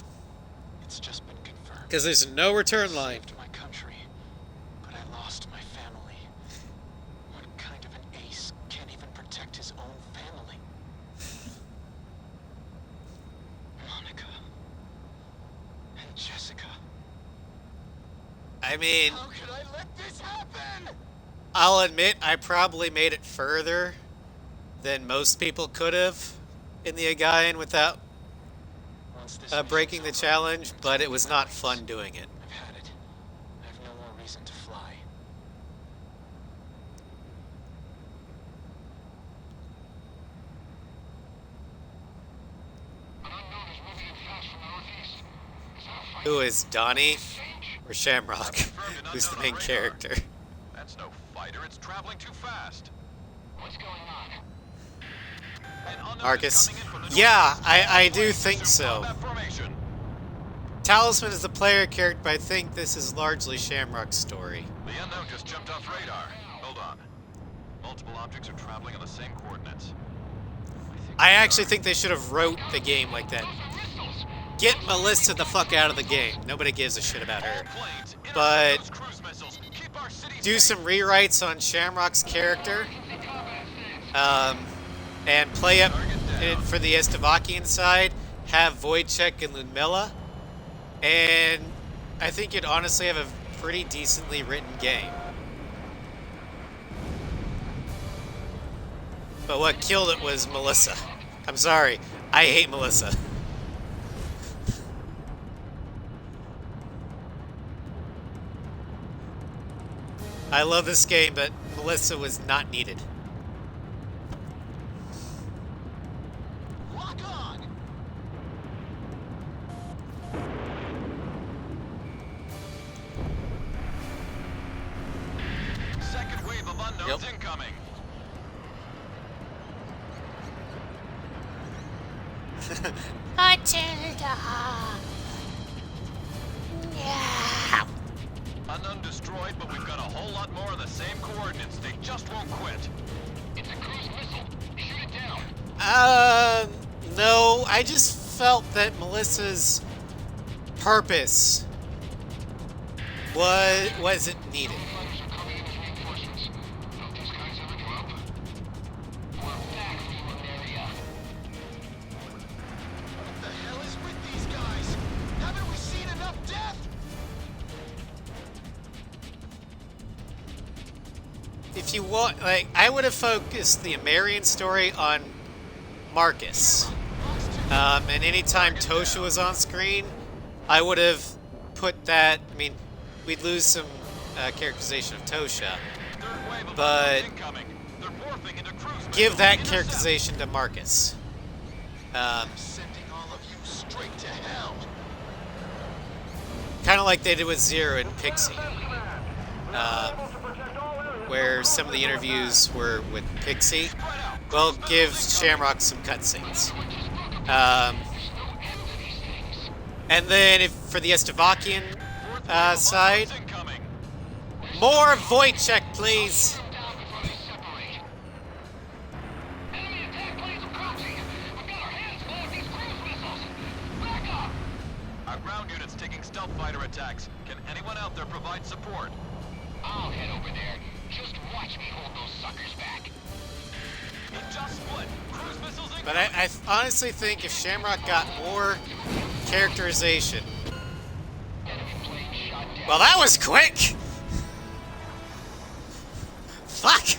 It's just been confirmed. because there's no return line. Saved my country, but I lost my family. What kind of an ace can't even protect his own family? Monica and Jessica. I mean, How could I let this happen? I'll admit I probably made it further than most people could have in the Agayan without Once this breaking the mission's over, challenge, I'm but it taking was my not rights. fun doing it. I've had it. I have no more reason to fly. Who is Donnie or Shamrock? Confirmed and Who's the unknown main on radar. character? That's no fighter. It's traveling too fast. What's going on? An unknown is Arcus. coming in from the Yeah, northeast. I do think so. Combat formation. Talisman is the player character, but I think this is largely Shamrock's story. The unknown just jumped off radar. Hold on. Multiple objects are traveling on the same coordinates. I actually think they should have wrote the game like that. Get Melissa the fuck out of the game. Nobody gives a shit about her. Planes, intercept But those cruise missiles. Keep our city do safe. some rewrites on Shamrock's character, and play up it for the Estavakian side. Have Wojciech and Ludmilla, and I think you'd honestly have a pretty decently written game. But what killed it was Melissa. I'm sorry, I hate Melissa. I love this game, but Melissa was not needed. Lock on! Second wave of unknowns Yep. incoming. Yeah. Unknown destroyed, but we've got a whole lot more of the same coordinates. They just won't quit. It's a cruise missile. Shoot it down. No, I just felt that Melissa's purpose wasn't needed. Fighters are coming in as reinforcements. Hope these guys ever come up. We're back from your area. What the hell is with these guys? Haven't we seen enough death? if you want, like, I would have focused the Amarian story on Marcus. And anytime Tosha was on screen, I would have put that. I mean, we'd lose some characterization of Tosha, but give that characterization to Marcus. Sending all of you straight to hell. Kind of like they did with Zero and Pixie, where some of the interviews were with Pixie. Well, give Shamrock some cutscenes. And then if for the Estevakian side, more Wojciech, please. Our ground unit's taking stealth fighter attacks. Can anyone out there provide support? I'll head over there. Just watch me hold those suckers back. It just split. Cruise missiles incoming. But I honestly think if Shamrock got more characterization. Well, that was quick! Fuck!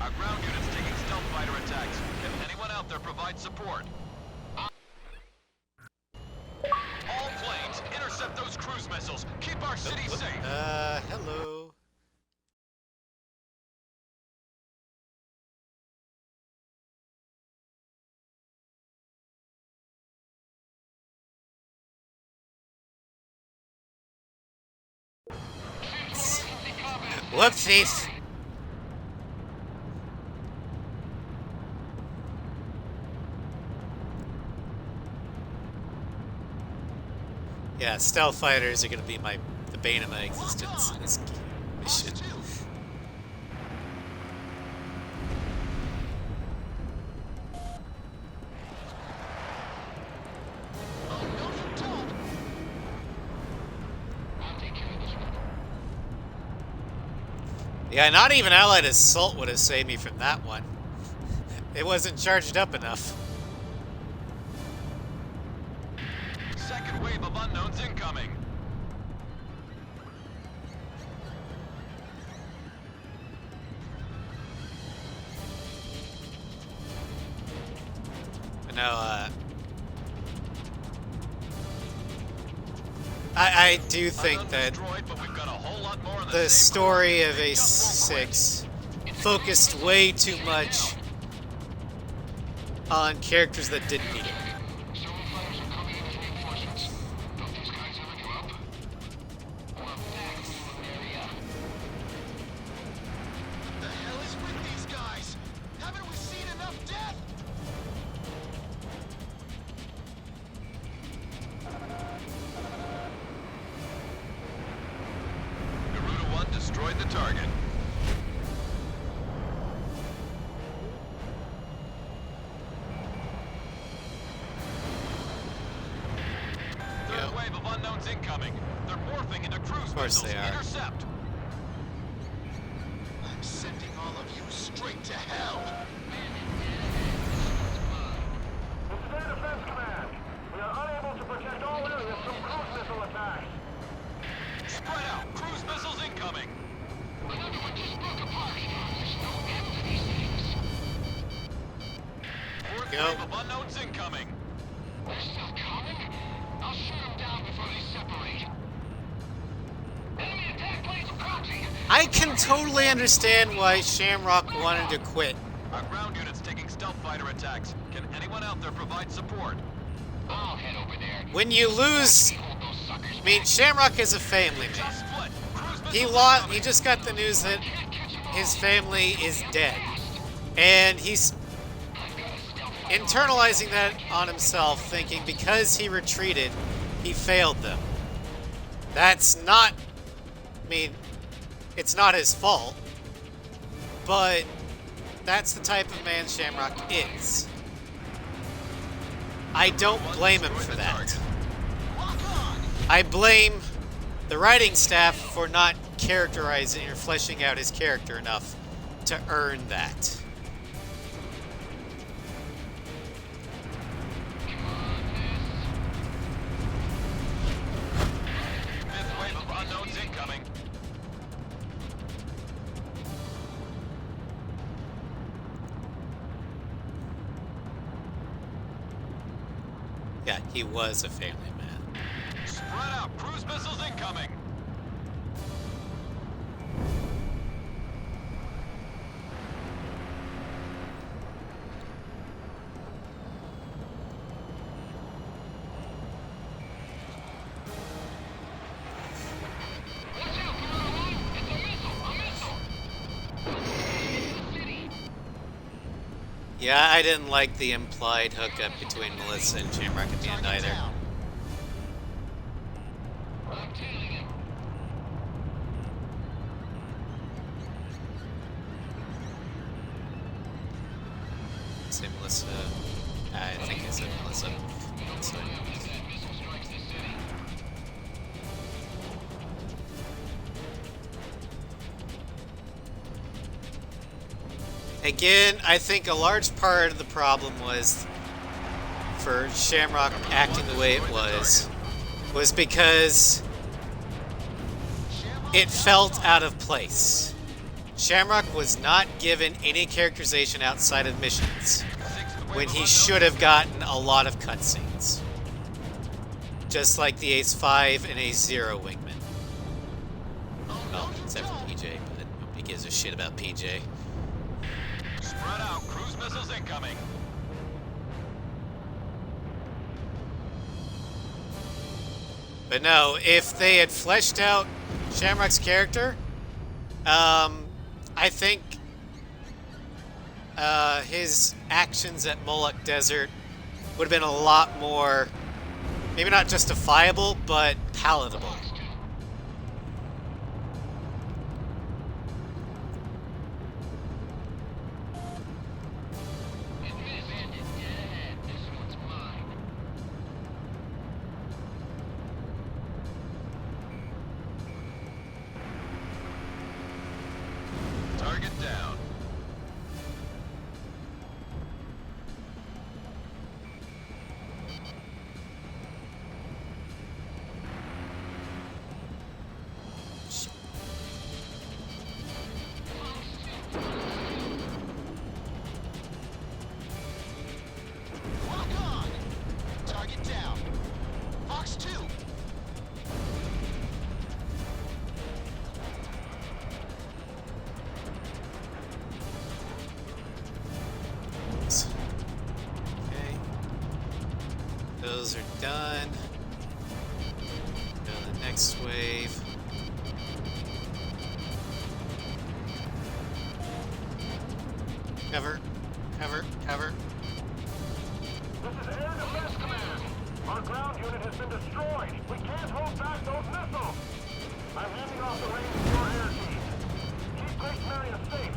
Our ground unit's taking stealth fighter attacks. Can anyone out there provide support? All planes, intercept those cruise missiles. Keep our city safe. Hello. Whoopsies. Yeah, stealth fighters are gonna be the bane of my existence in this mission. Yeah, not even Allied Assault would have saved me from that one. It wasn't charged up enough. Second wave of unknowns incoming. No, I do think that the story of A6 focused way too much on characters that didn't need it. What the hell is with these guys? Haven't we seen enough death? Garuda 1 destroyed the target. Third wave of unknowns incoming. They're morphing into cruise Of course missiles. they are. Intercept. I'm sending all of you straight to hell. This is Air Defense Command. We are unable to protect all areas from cruise missile attacks. Spread out. Cruise missiles incoming. Another one just broke apart. There's no end to these things. Fourth Go. wave of unknowns incoming. They're still coming? I'll shoot them down before they separate. Enemy attack planes approaching. I can totally understand why Shamrock wanted to quit. Our ground unit's taking stealth fighter attacks. Can anyone out there provide support? I'll head over there. When you lose, Hold those suckers I mean, Shamrock is a family man. Just split. Cruise He missiles lost. incoming. He just got the news that his family is dead, and he's internalizing that on himself, thinking because he retreated, he failed them. That's not. I mean, it's not his fault, but that's the type of man Shamrock is. I don't blame him for that. I blame the writing staff for not characterizing or fleshing out his character enough to earn that. Yeah, he was a family man. Spread out. Cruise missiles incoming. Watch out, Guerrilla 1! It's a missile! A missile! City! Yeah, I didn't like the implied hookup between Melissa and Shamrock at the end Target either. down. I'm tailing him. Say Melissa. I think I said Melissa. So, If that missile strikes the city. again, I think a large part of the problem was for Shamrock acting the way it was because it felt out of place. Shamrock was not given any characterization outside of missions when he should have gotten a lot of cutscenes. Just like the Ace 5 and Ace 0 wingman. Well, except for PJ, but nobody gives a shit about PJ. Spread out. Cruise missiles incoming. But no, if they had fleshed out Shamrock's character, I think his actions at Moloch Desert would have been a lot more, maybe not justifiable, but palatable. This one's mine. Target down. Lock on. Target down. Fox 2. Okay. Those are done. Go to the next wave. Cover, cover, cover. This is Air Defense Command. Our ground unit has been destroyed. We can't hold back those missiles. I'm handing off the reins to your air team. Keep Grace Marion safe.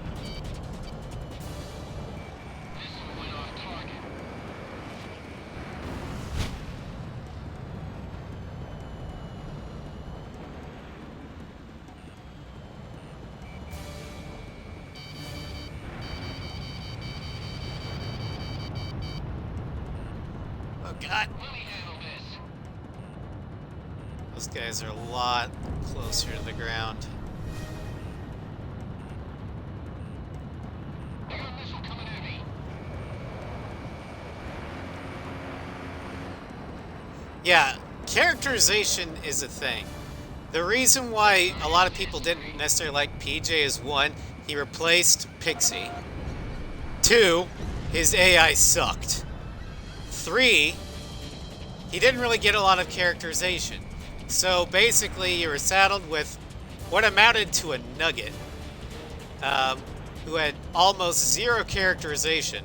Missile went off target. Oh god, Let me handle this. those guys are a lot closer to the ground. I got a missile coming at me. Yeah, characterization is a thing. The reason why a lot of people didn't necessarily like PJ is one, he replaced Pixie. Two, his AI sucked. Three, he didn't really get a lot of characterization. So basically, you were saddled with what amounted to a nugget, who had almost zero characterization.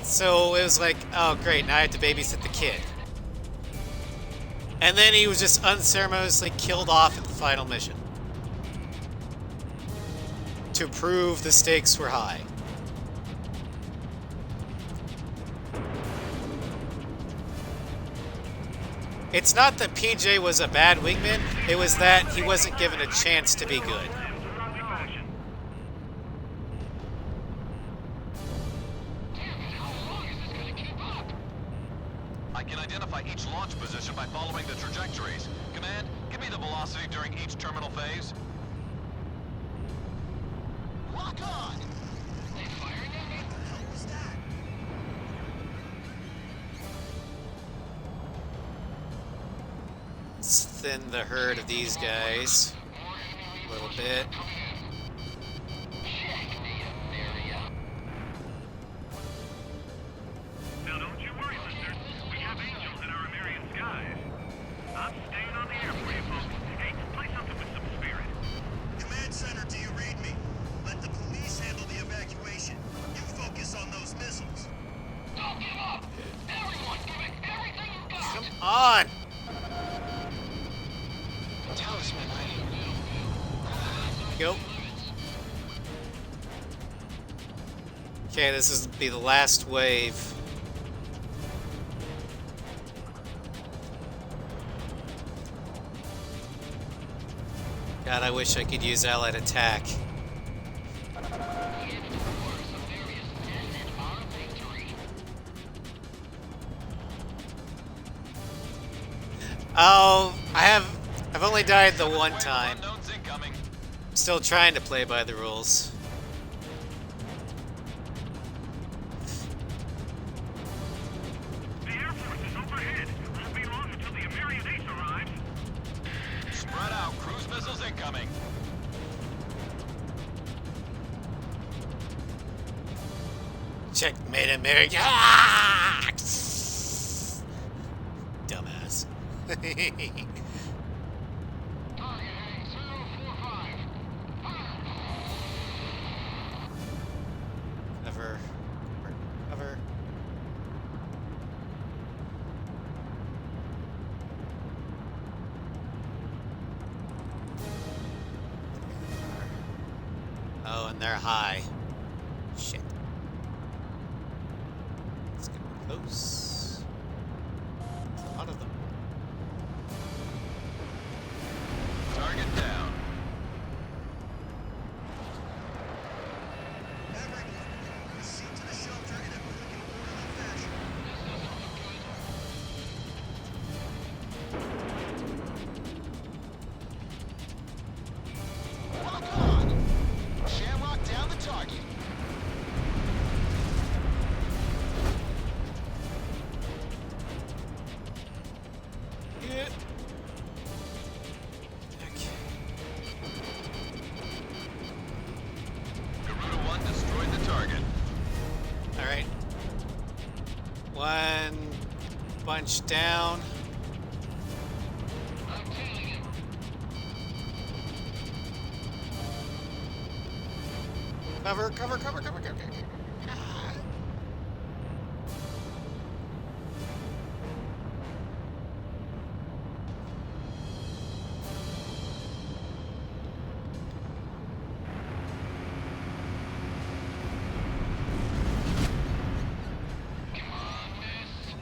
So it was like, oh great, now I have to babysit the kid. And then he was just unceremoniously killed off at the final mission. To prove the stakes were high. It's not that PJ was a bad wingman, it was that he wasn't given a chance to be good. Damn it, how long is this gonna keep up? I can identify each launch position by following the trajectories. Command, give me the velocity during each terminal phase. Lock on. They firing at me? Let's thin the herd of these guys a little bit. Now don't you worry, listeners. We have angels in our American skies. I'm staying on the air for you folks. Hey, play something with some spirit. Command Center, do you read me? Let the police handle the evacuation. You focus on those missiles. Don't give up! Everyone, give it everything you got! Come on! Talisman, Go. Okay, this is be the last wave. God, I wish I could use allied attack. Oh, I've only died the one time. Unknowns incoming. Still trying to play by the rules. The Air Force is overhead. Won't be long until the American Ace arrives. Spread out. Cruise missiles incoming. Checkmate America! Ah! Dumbass. Targeting 045. Cover. Cover. Oh, and they're high. Shit. Let's get close. There's a lot of them. Target down. everyone, proceed to the shelter in a quick and orderly fashion. Lock on! Shamrock down the target. Yeah. Okay. Garuda 1 destroyed the target. Alright. One bunch down. I'm tailing him. Cover, cover, cover, cover, cover. Ah. Come on, miss.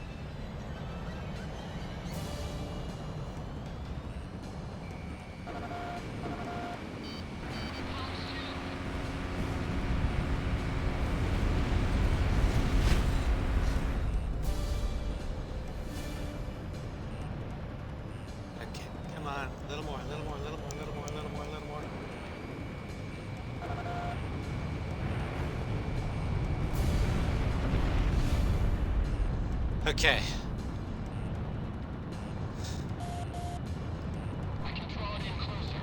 Okay, come on. A little more, a little more, a little more, a little more, a little more, a little more. Okay. I can draw it in closer.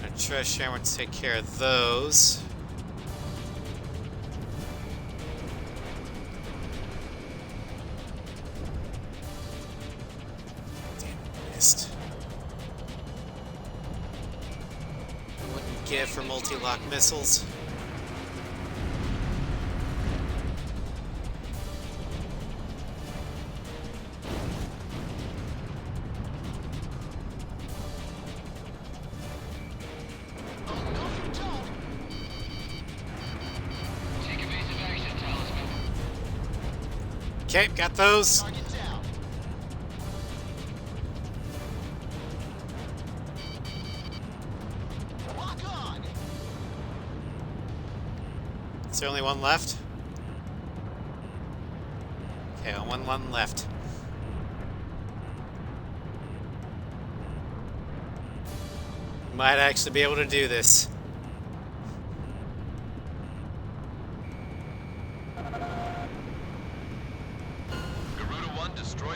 I trust Sharon to take care of those. Damn, missed. I wouldn't give for multi-lock missiles. Oh, no, you don't! Take evasive action, Talisman. Okay, got those. Target down. Lock on! Is there only one left? Okay, one left. Might actually be able to do this.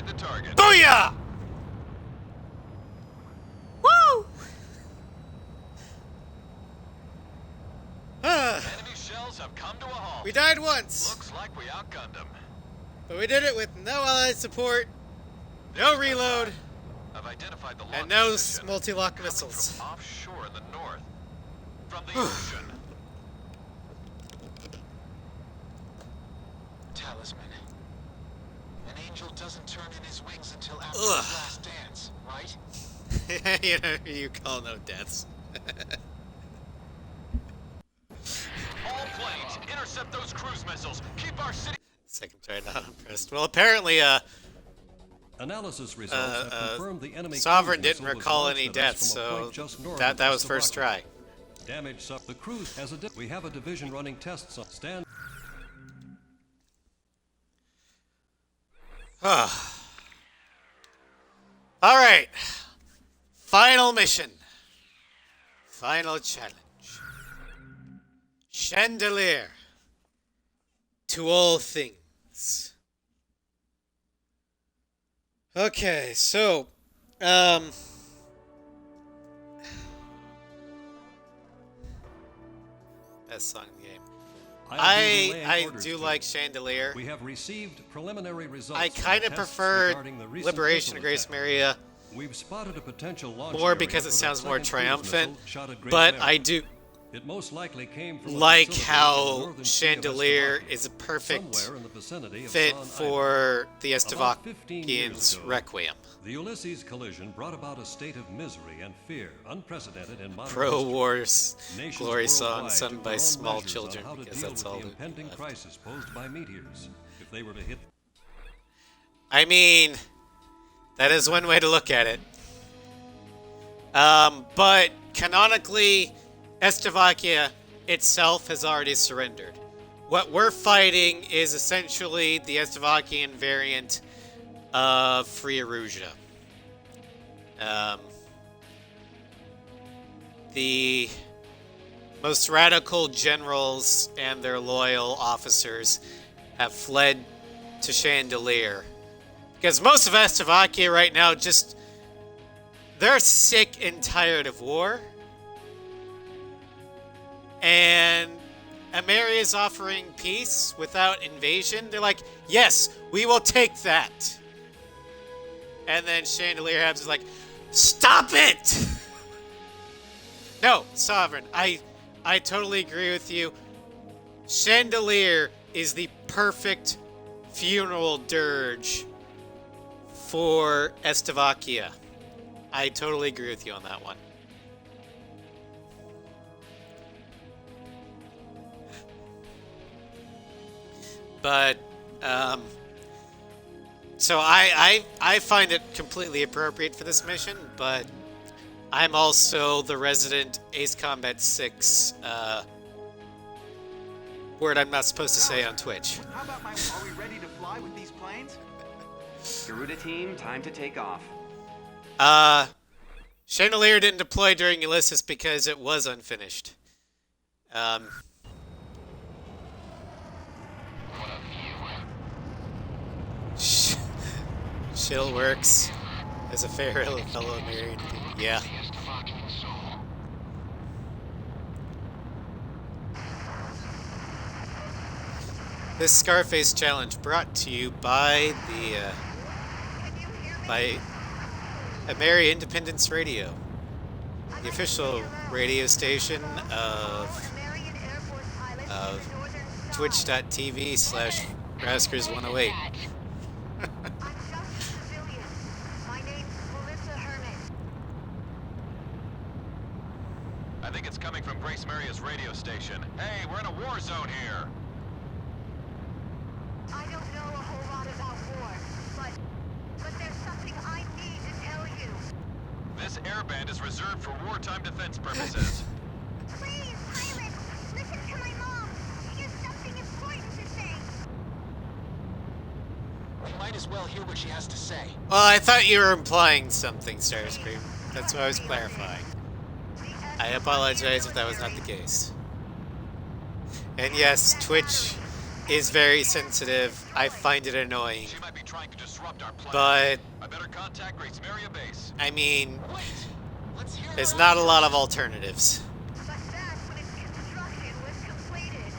destroyed the target. Booyah! Woo! Enemy shells have come to a halt. We died once, Looks like we outgunned them. but we did it with no allied support, no reload, I've identified the and launch no position. multi-lock Coming missiles. From offshore in the north. From the ocean. Talisman. An angel doesn't turn in his wings until after Ugh. his last dance, right? You know, you call no deaths. All planes, intercept those cruise missiles. Keep our city. Second try not impressed. Well, apparently, Analysis results have confirmed the enemy Sovereign cruise didn't missile was recall launched any at us deaths, from a so point just north that of was first Slovakia. try. Damage the cruise has we have a division running tests on stand. All right. Final mission. Final challenge. Chandelier. To all things. Okay, so, best song in the game. I do like Chandelier. We have received preliminary results. I from kind of tests prefer regarding the recent Liberation of missile Grace attack. Maria We've spotted a potential launch more area because for it the sounds more second cruise triumphant, missile shot at Grace but Mary. I do It most likely came from a like facility in the how northern sea of Chandelier Slovakia, is a perfect somewhere in the vicinity of fit San Ivan. for the About 15 years Estevakians' ago, Requiem. The Ulysses collision brought about a state of misery and fear unprecedented in modern Pro-wars history. Nations glory song worldwide sung took by their own small measures on children how to because deal that's with all the that impending left. crisis posed by meteors if they were to hit. I mean, that is one way to look at it. But canonically, Estevakia itself has already surrendered. What we're fighting is essentially the Estevakian variant of Free Erusia. The most radical generals and their loyal officers have fled to Chandelier. Because most of Estevakia right now just... they're sick and tired of war. And Ameria is offering peace without invasion. They're like, yes, we will take that. And then Chandelier Habs is like, stop it! No, Sovereign, I totally agree with you. Chandelier is the perfect funeral dirge for Estevakia. I totally agree with you on that one. But, so I find it completely appropriate for this mission, but I'm also the resident Ace Combat 6 word I'm not supposed to say on Twitch. How about are we ready to fly with these planes? Garuda team, time to take off. Chandelier didn't deploy during Ulysses because it was unfinished. Shill works as a fair fellow married. Yeah. This Scarface challenge brought to you by by Ameri Independence Radio, the official radio station of twitch.tv/Raskers108. I think it's coming from Grace Maria's radio station. Hey, we're in a war zone here. I don't know a whole lot about war, but there's something I need to tell you. This airband is reserved for wartime defense purposes. Please, pilot, listen to my mom. She has something important to say. We might as well hear what she has to say. Well, I thought you were implying something, Starscream. That's why I was clarifying. I apologize if that was not the case. And yes, Twitch is very sensitive. I find it annoying. She might be trying to disrupt our plan. But, I better contact Grace Maria Base. I mean, Wait! Let's hear there's her not a out lot of first. alternatives. But that's when its construction was completed.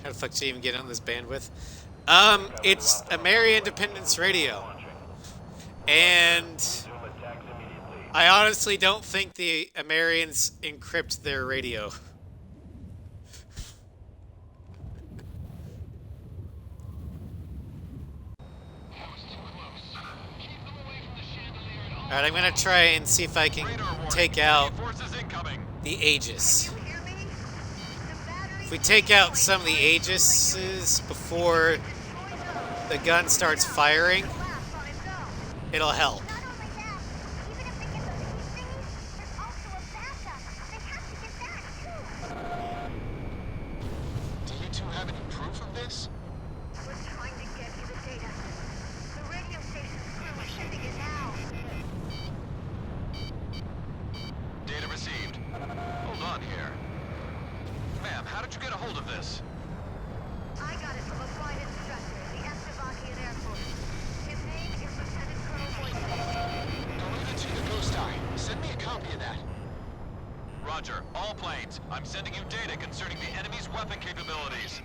How the fuck did you even get on this bandwidth? It's Ameri Independence Radio. And I honestly don't think the Amerians encrypt their radio. Alright, I'm gonna try and see if I can take out Forces incoming. the Aegis. You hear me? The battery If we take out some of the Aegises before the gun starts firing, collapsed on its own. it'll help. Not only that, even if they get those heat thingies, there's also a backup. They have to get that too. Do you two have any proof of this? We're trying to get you the data. The radio station's crew is sending it now. Data received. Hold on here. Ma'am, how did you get a hold of this? I got it from a flight instructor, the Slovakian Air Force. His name is Lieutenant Colonel Boyce. Garuda to the Ghost Eye. Send me a copy of that. Roger. All planes. I'm sending you data concerning the enemy's weapon capabilities.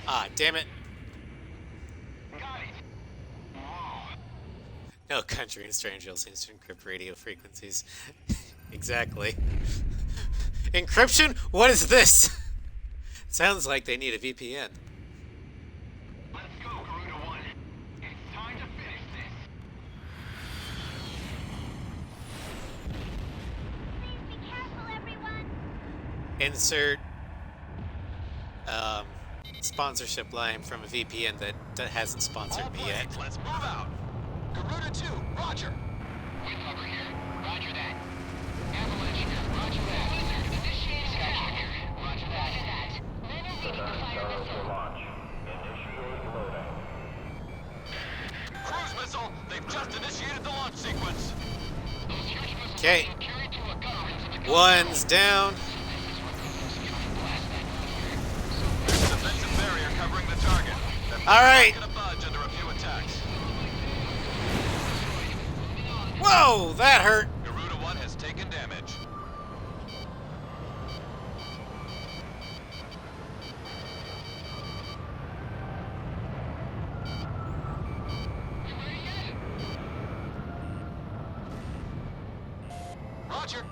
Ah, damn it. Got it. Whoa. No country in Strangeville seems to encrypt radio frequencies. Exactly. Encryption? What is this? Sounds like they need a VPN. Let's go, Garuda 1. It's time to finish this. Please be careful, everyone. Insert sponsorship line from a VPN that hasn't sponsored All me yet. planes, let's move out. Garuda 2, roger. Windhopper here. Roger that. Avalanche here. Roger that. Initiate skytrack here. Roger that. Men are ready to fire missile. Launch. Initiate loading. Cruise missile. They've just initiated the launch sequence. Those huge missiles Okay. are carried to a gutter into the One's down. There's a defensive barrier covering the target. That All right. not gonna budge under a few attacks. Whoa, that hurt. Garuda 1 has taken damage. Roger.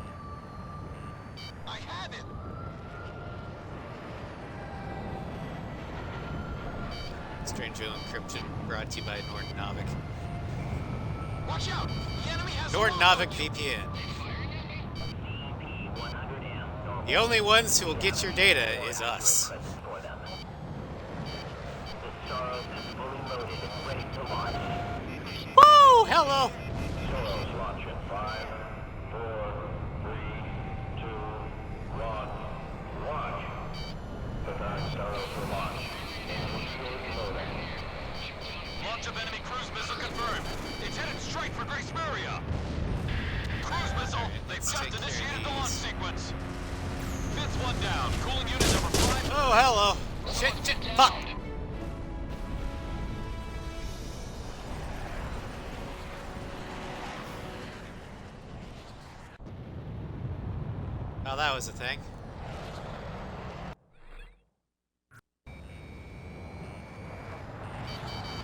I have it. Strangeville encryption brought to you by Nordnovik. Watch out. The enemy has Nordnovik VPN. The only ones who will get your data is us. For them. The Soros is fully loaded and ready to launch. Woo! Hello! Soros launch in 5, 4, 3, 2, 1. Launch. Preparing Soros for launch. Initiate loading. Launch of enemy cruise missile confirmed. It's headed straight for Grace Maria. Cruise missile. They've Let's just take care of initiated the launch these. sequence. Fifth one down. Cooling unit number 5. Oh, hello. Shit, fuck. Oh, that was a thing.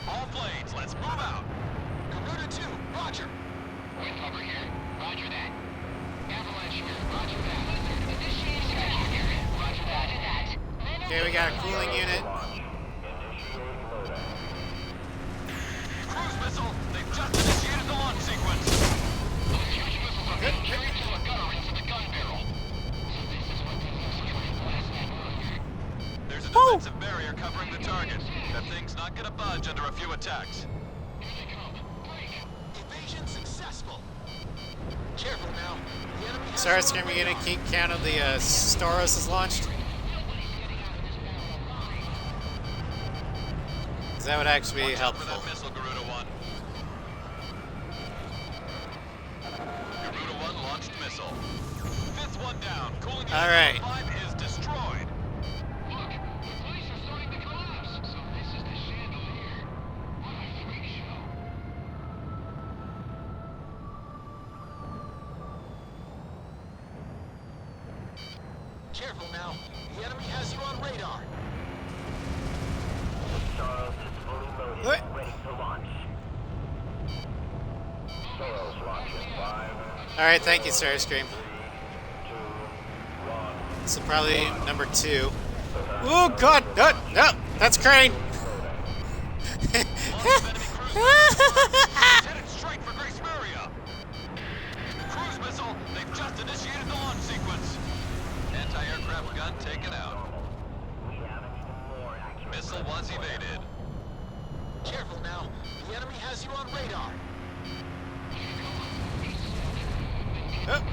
All planes, let's move out. Garuda 2, roger. Windhopper here. Roger that. Avalanche here. Roger that. Initiate skytrack here. Roger that. Okay, we got a cooling unit. Launch. Initiate loading. Cruise missile. They've just initiated the launch sequence. Those huge missiles are being carried to a gutter into the gun barrel. So this is what they used to try and blast that earlier. There's a defensive barrier covering the target. That thing's not gonna budge under a few attacks. Here they come. Break. Evasion successful. Careful now. The enemy has Sorry, our Scream, you radar. gonna keep count of the Staros is launched? Because that would actually be Watch out for helpful. that missile, Garuda 1. Garuda 1 launched missile. Fifth one down. Cooling unit All right. number 5 is destroyed. Careful now. The enemy has you on radar. Soros is fully loaded What? and ready to launch. Soros launching 5, All right, thank you, Starscream. 2, 1. So probably number 2. Oh God, no, no, that's Crane. Headed straight for Grace Maria. Cruise missile, they've just initiated the launch sequence. Anti-aircraft gun taken out. We have an even more accurate Missile was evaded. Careful now. The enemy has you on radar. Oh.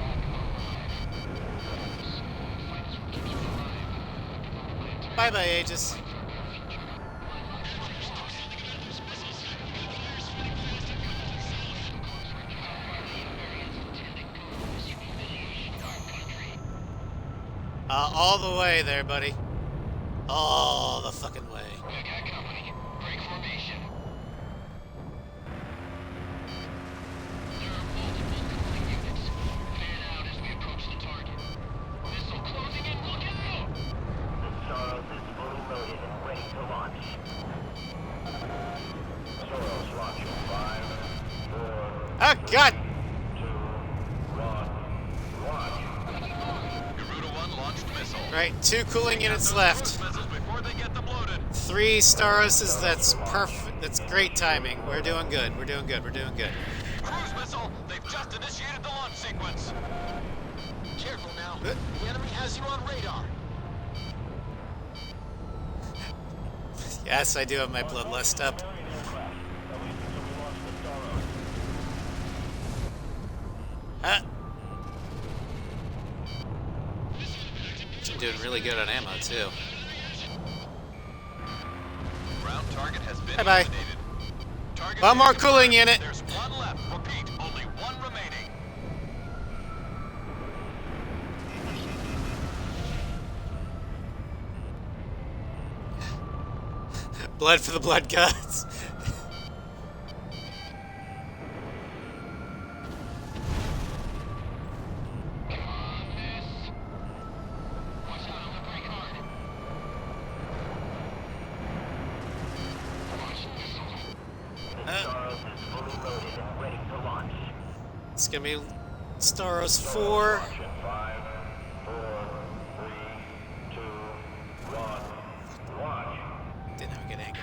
Bye bye, Aegis. All the way there, buddy. All the fucking way. Attack company. Break formation. There are multiple cooling units. Fan out as we approach the target. Missile closing in. Look out! The Soros is fully loaded and ready to launch. Soros launching 5, 4, Oh God! 2, 1. Launch. Garuda 1 launched missile. Right, 2 cooling units left. Cruise missiles before they get them loaded. 3 Staroses. That's perfect. That's great timing. We're doing good. We're doing good. We're doing good. Cruise missile, they've just initiated the launch sequence. Careful now. The enemy has you on radar. Yes, I do have my bloodlust up. Huh? I'm doing really good on ammo too. Ground target has been Bye-bye. eliminated. Target One more is cooling confirmed. unit. There's one left. Repeat, only one remaining. Blood for the blood gods. Come on, miss. Watch out on the brake hard. Launch missile. The Soros is fully loaded and ready to launch. It's gonna be Staros 4. Launching 5, 4, 3, 2, 1. Launch. Didn't have a good angle.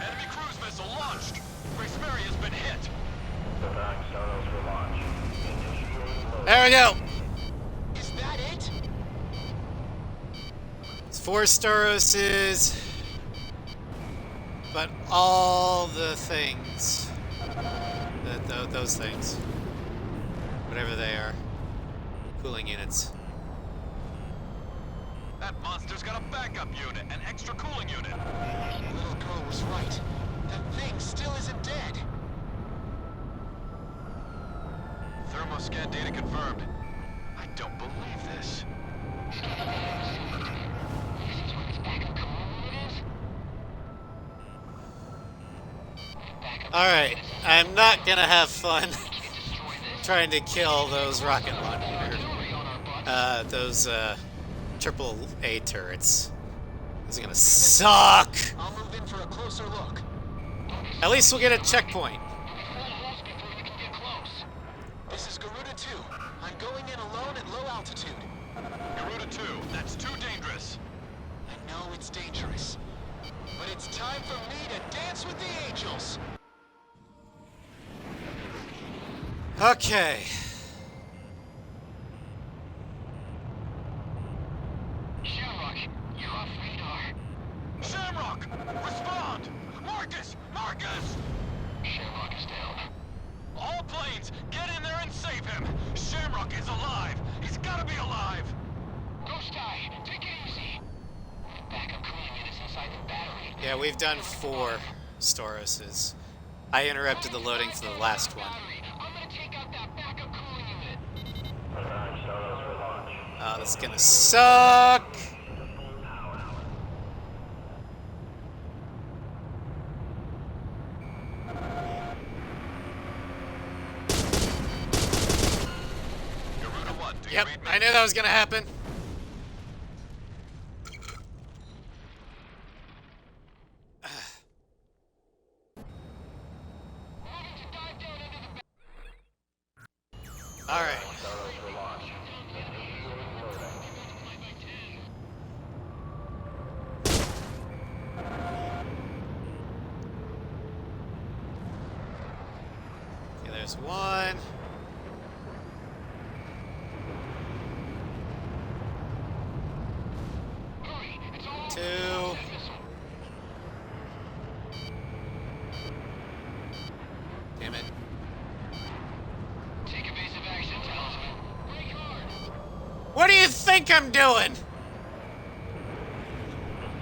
Enemy cruise missile launched. Grace Maria has been hit. Preparing Soros for launch. Initiating load. There we go. Is that it? It's 4 Staroses. But all the things. Those things. Whatever they are. Cooling units. That monster's got a backup unit, an extra cooling unit. The little girl was right. That thing still isn't dead. Thermoscan data confirmed. I don't believe this. This is what its backup cooling unit is? Backup Alright, I'm not gonna have fun destroy this. trying to kill those rocket launcher. Artillery on our butt. Those triple A turrets. This is gonna suck. I'll move in for a closer look. At least we'll get a checkpoint. Full host before you can get close. This is Garuda 2. I'm going in alone at low altitude. Garuda 2, that's too dangerous. I know it's dangerous, but it's time for me to dance with the angels. Okay. Shamrock, you're off radar. Shamrock, respond! Marcus! Marcus! Shamrock is down. All planes, get in there and save him! Shamrock is alive! He's gotta be alive! Ghost Eye, take it easy. Backup cooling units inside the battery. Yeah, we've done 4 Staroses. I interrupted the loading for the last one. I'm gonna take out that backup cooling unit. Preparing Soros for launch. Oh, this is gonna suck. Garuda 1, do you Yep, read me? I knew that was gonna happen. there's one. Hurry, it's all over. Two. Damn it. Take evasive action, Talisman. Brake hard. What do you think I'm doing?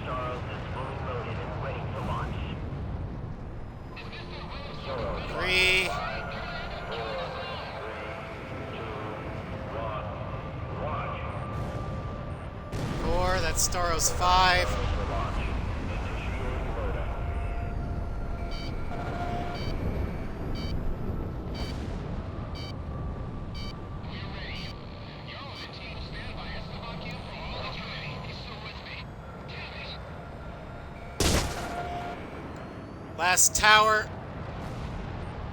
Charles is fully loaded and ready to launch. Is this the real Three. 4. That's Staros 5. We're ready. Yo, the team stand by Slovakia for all that's ready. He's still with me. Damn it. Last tower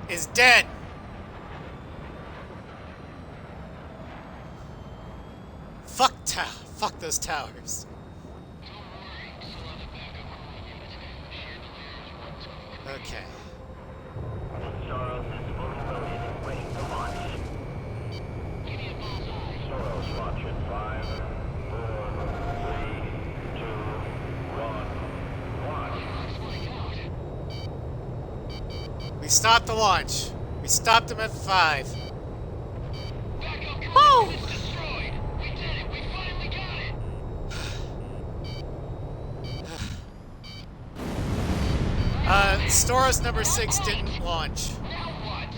is dead. Fuck those towers. Don't worry. Still have a backup crew unit. Chandeliers won't talk. Okay. Charles is fully loaded and ready to launch. Give me a bullseye. Soros launch in 5, 4, 3, 2, 1, launch. Looks like out. We stopped the launch. We stopped them at 5. Backup crew Woo! units destroyed. We did it. We finally got it. Staros number 6 didn't launch. Now what?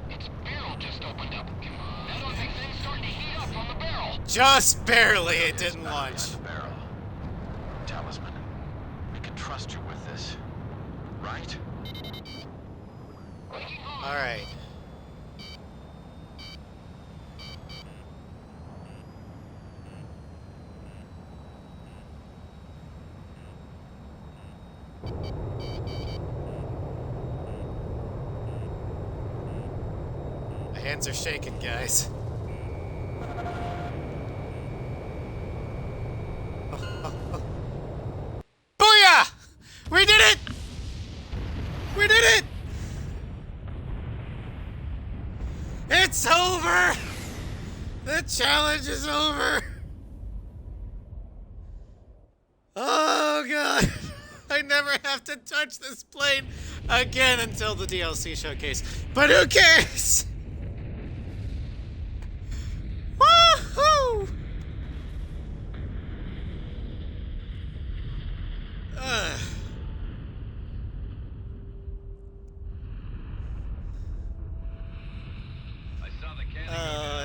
Its barrel just opened up. That ugly thing's starting to heat up on the barrel. Just barely it didn't launch. Barrel. Talisman, we can trust you with this, right? Alright. My hands are shaking, guys. Booyah! We did it! We did it! It's over! The challenge is over! Oh god! I never have to touch this plane again until the DLC showcase. But who cares? Woohoo!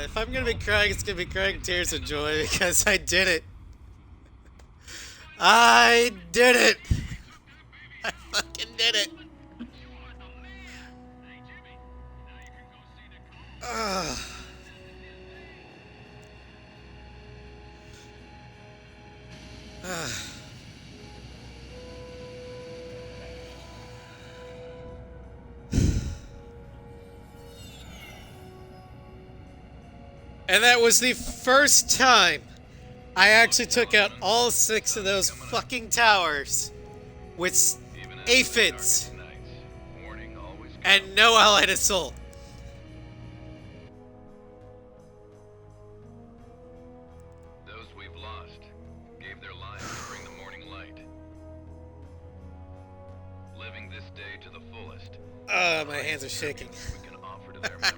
If I'm gonna be crying, it's gonna be crying tears of joy because I did it. I did it. I fucking did it. Ugh. Ugh. And that was the first time I actually took out all 6 of those fucking towers with aphids and no allied assault. Those we've lost gave their lives to bring the morning light. Living this day to the fullest. My hands are shaking. We can offer to their memory.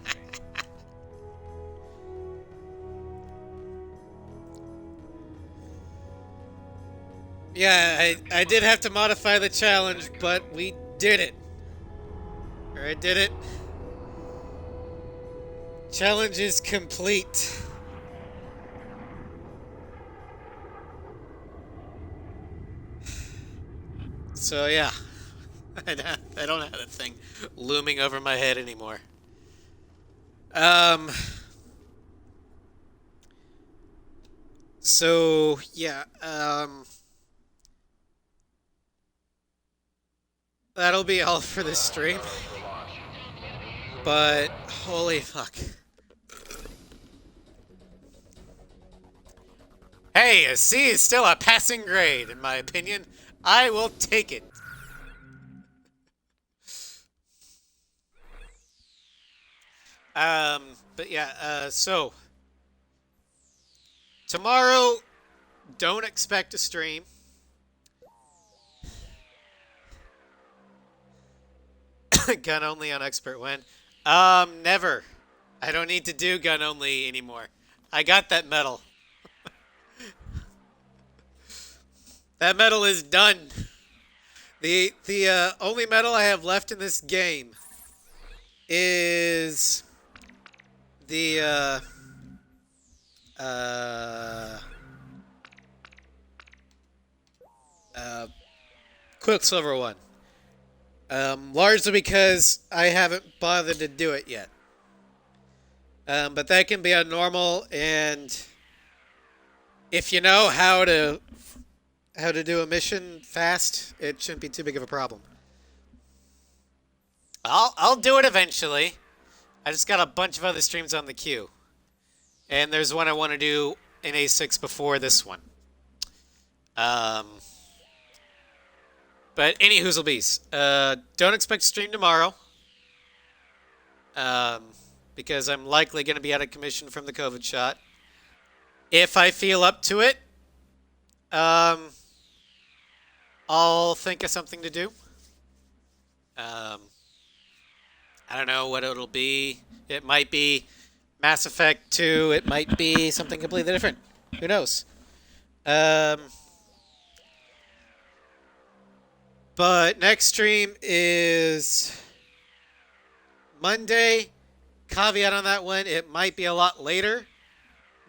Yeah, I did have to modify the challenge, but we did it. Or I did it. Challenge is complete. So yeah, I don't have that thing looming over my head anymore. So yeah, that'll be all for this stream. But holy fuck. Hey, a C is still a passing grade, in my opinion. I will take it. But yeah, so tomorrow, don't expect a stream. Gun only on expert win. Never. I don't need to do gun only anymore. I got that medal. That medal is done. The only medal I have left in this game is the Quicksilver one. Largely because I haven't bothered to do it yet. But that can be a normal, and if you know how to do a mission fast, it shouldn't be too big of a problem. I'll do it eventually. I just got a bunch of other streams on the queue. And there's one I want to do in A6 before this one. But any hoozlebees. Don't expect to stream tomorrow. Because I'm likely going to be out of commission from the COVID shot. If I feel up to it, I'll think of something to do. I don't know what it'll be. It might be Mass Effect 2. It might be something completely different. Who knows? But next stream is Monday. Caveat on that one, it might be a lot later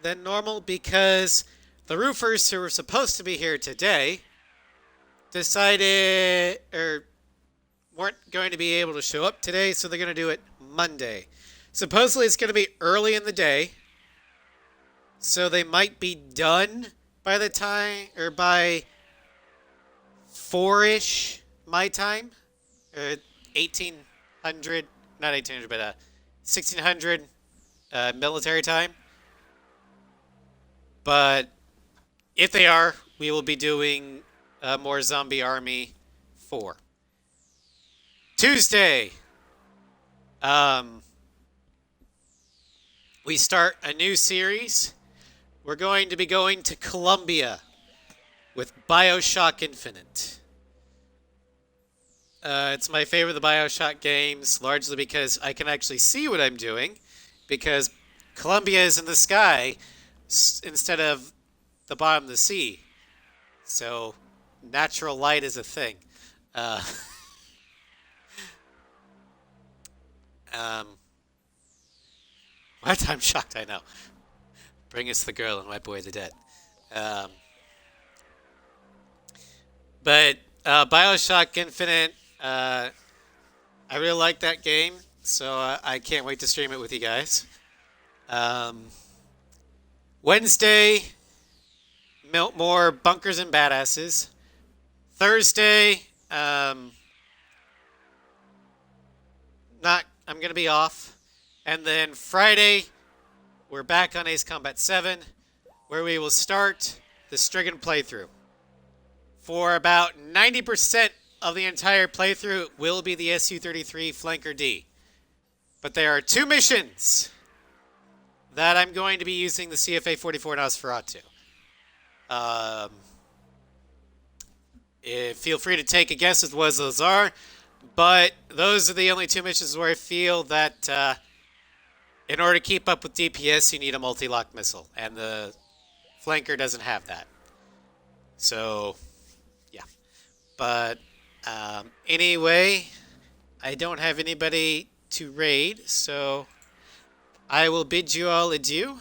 than normal because the roofers who were supposed to be here today decided or weren't going to be able to show up today, so they're going to do it Monday. Supposedly it's going to be early in the day, so they might be done by the time, or by 4-ish my time, or 1800, not 1800, but 1600 military time. But if they are, we will be doing more Zombie Army 4. Tuesday, we start a new series. We're going to be going to Colombia with BioShock Infinite. It's my favorite of the BioShock games, largely because I can actually see what I'm doing, because Colombia is in the sky instead of the bottom of the sea. So natural light is a thing. What? I'm shocked, I know. Bring us the girl and wipe away the dead. But BioShock Infinite, I really like that game, so I can't wait to stream it with you guys. Wednesday, more Bunkers and Badasses. Thursday, I'm going to be off. And then Friday, we're back on Ace Combat 7, where we will start the Strigan playthrough. For about 90% of the entire playthrough, it will be the Su-33 Flanker D. But there are 2 missions that I'm going to be using the CFA-44 Nosferatu. Feel free to take a guess at what those are, but those are the only 2 missions where I feel that in order to keep up with DPS, you need a multi-lock missile, and the Flanker doesn't have that. So, yeah. But anyway, I don't have anybody to raid, so I will bid you all adieu.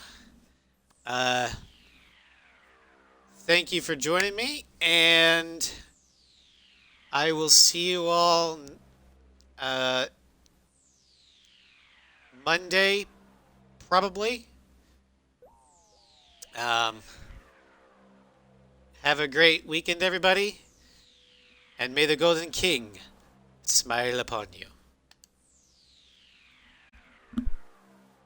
Thank you for joining me, and I will see you all Monday, probably. Have a great weekend, everybody, and may the Golden King smile upon you.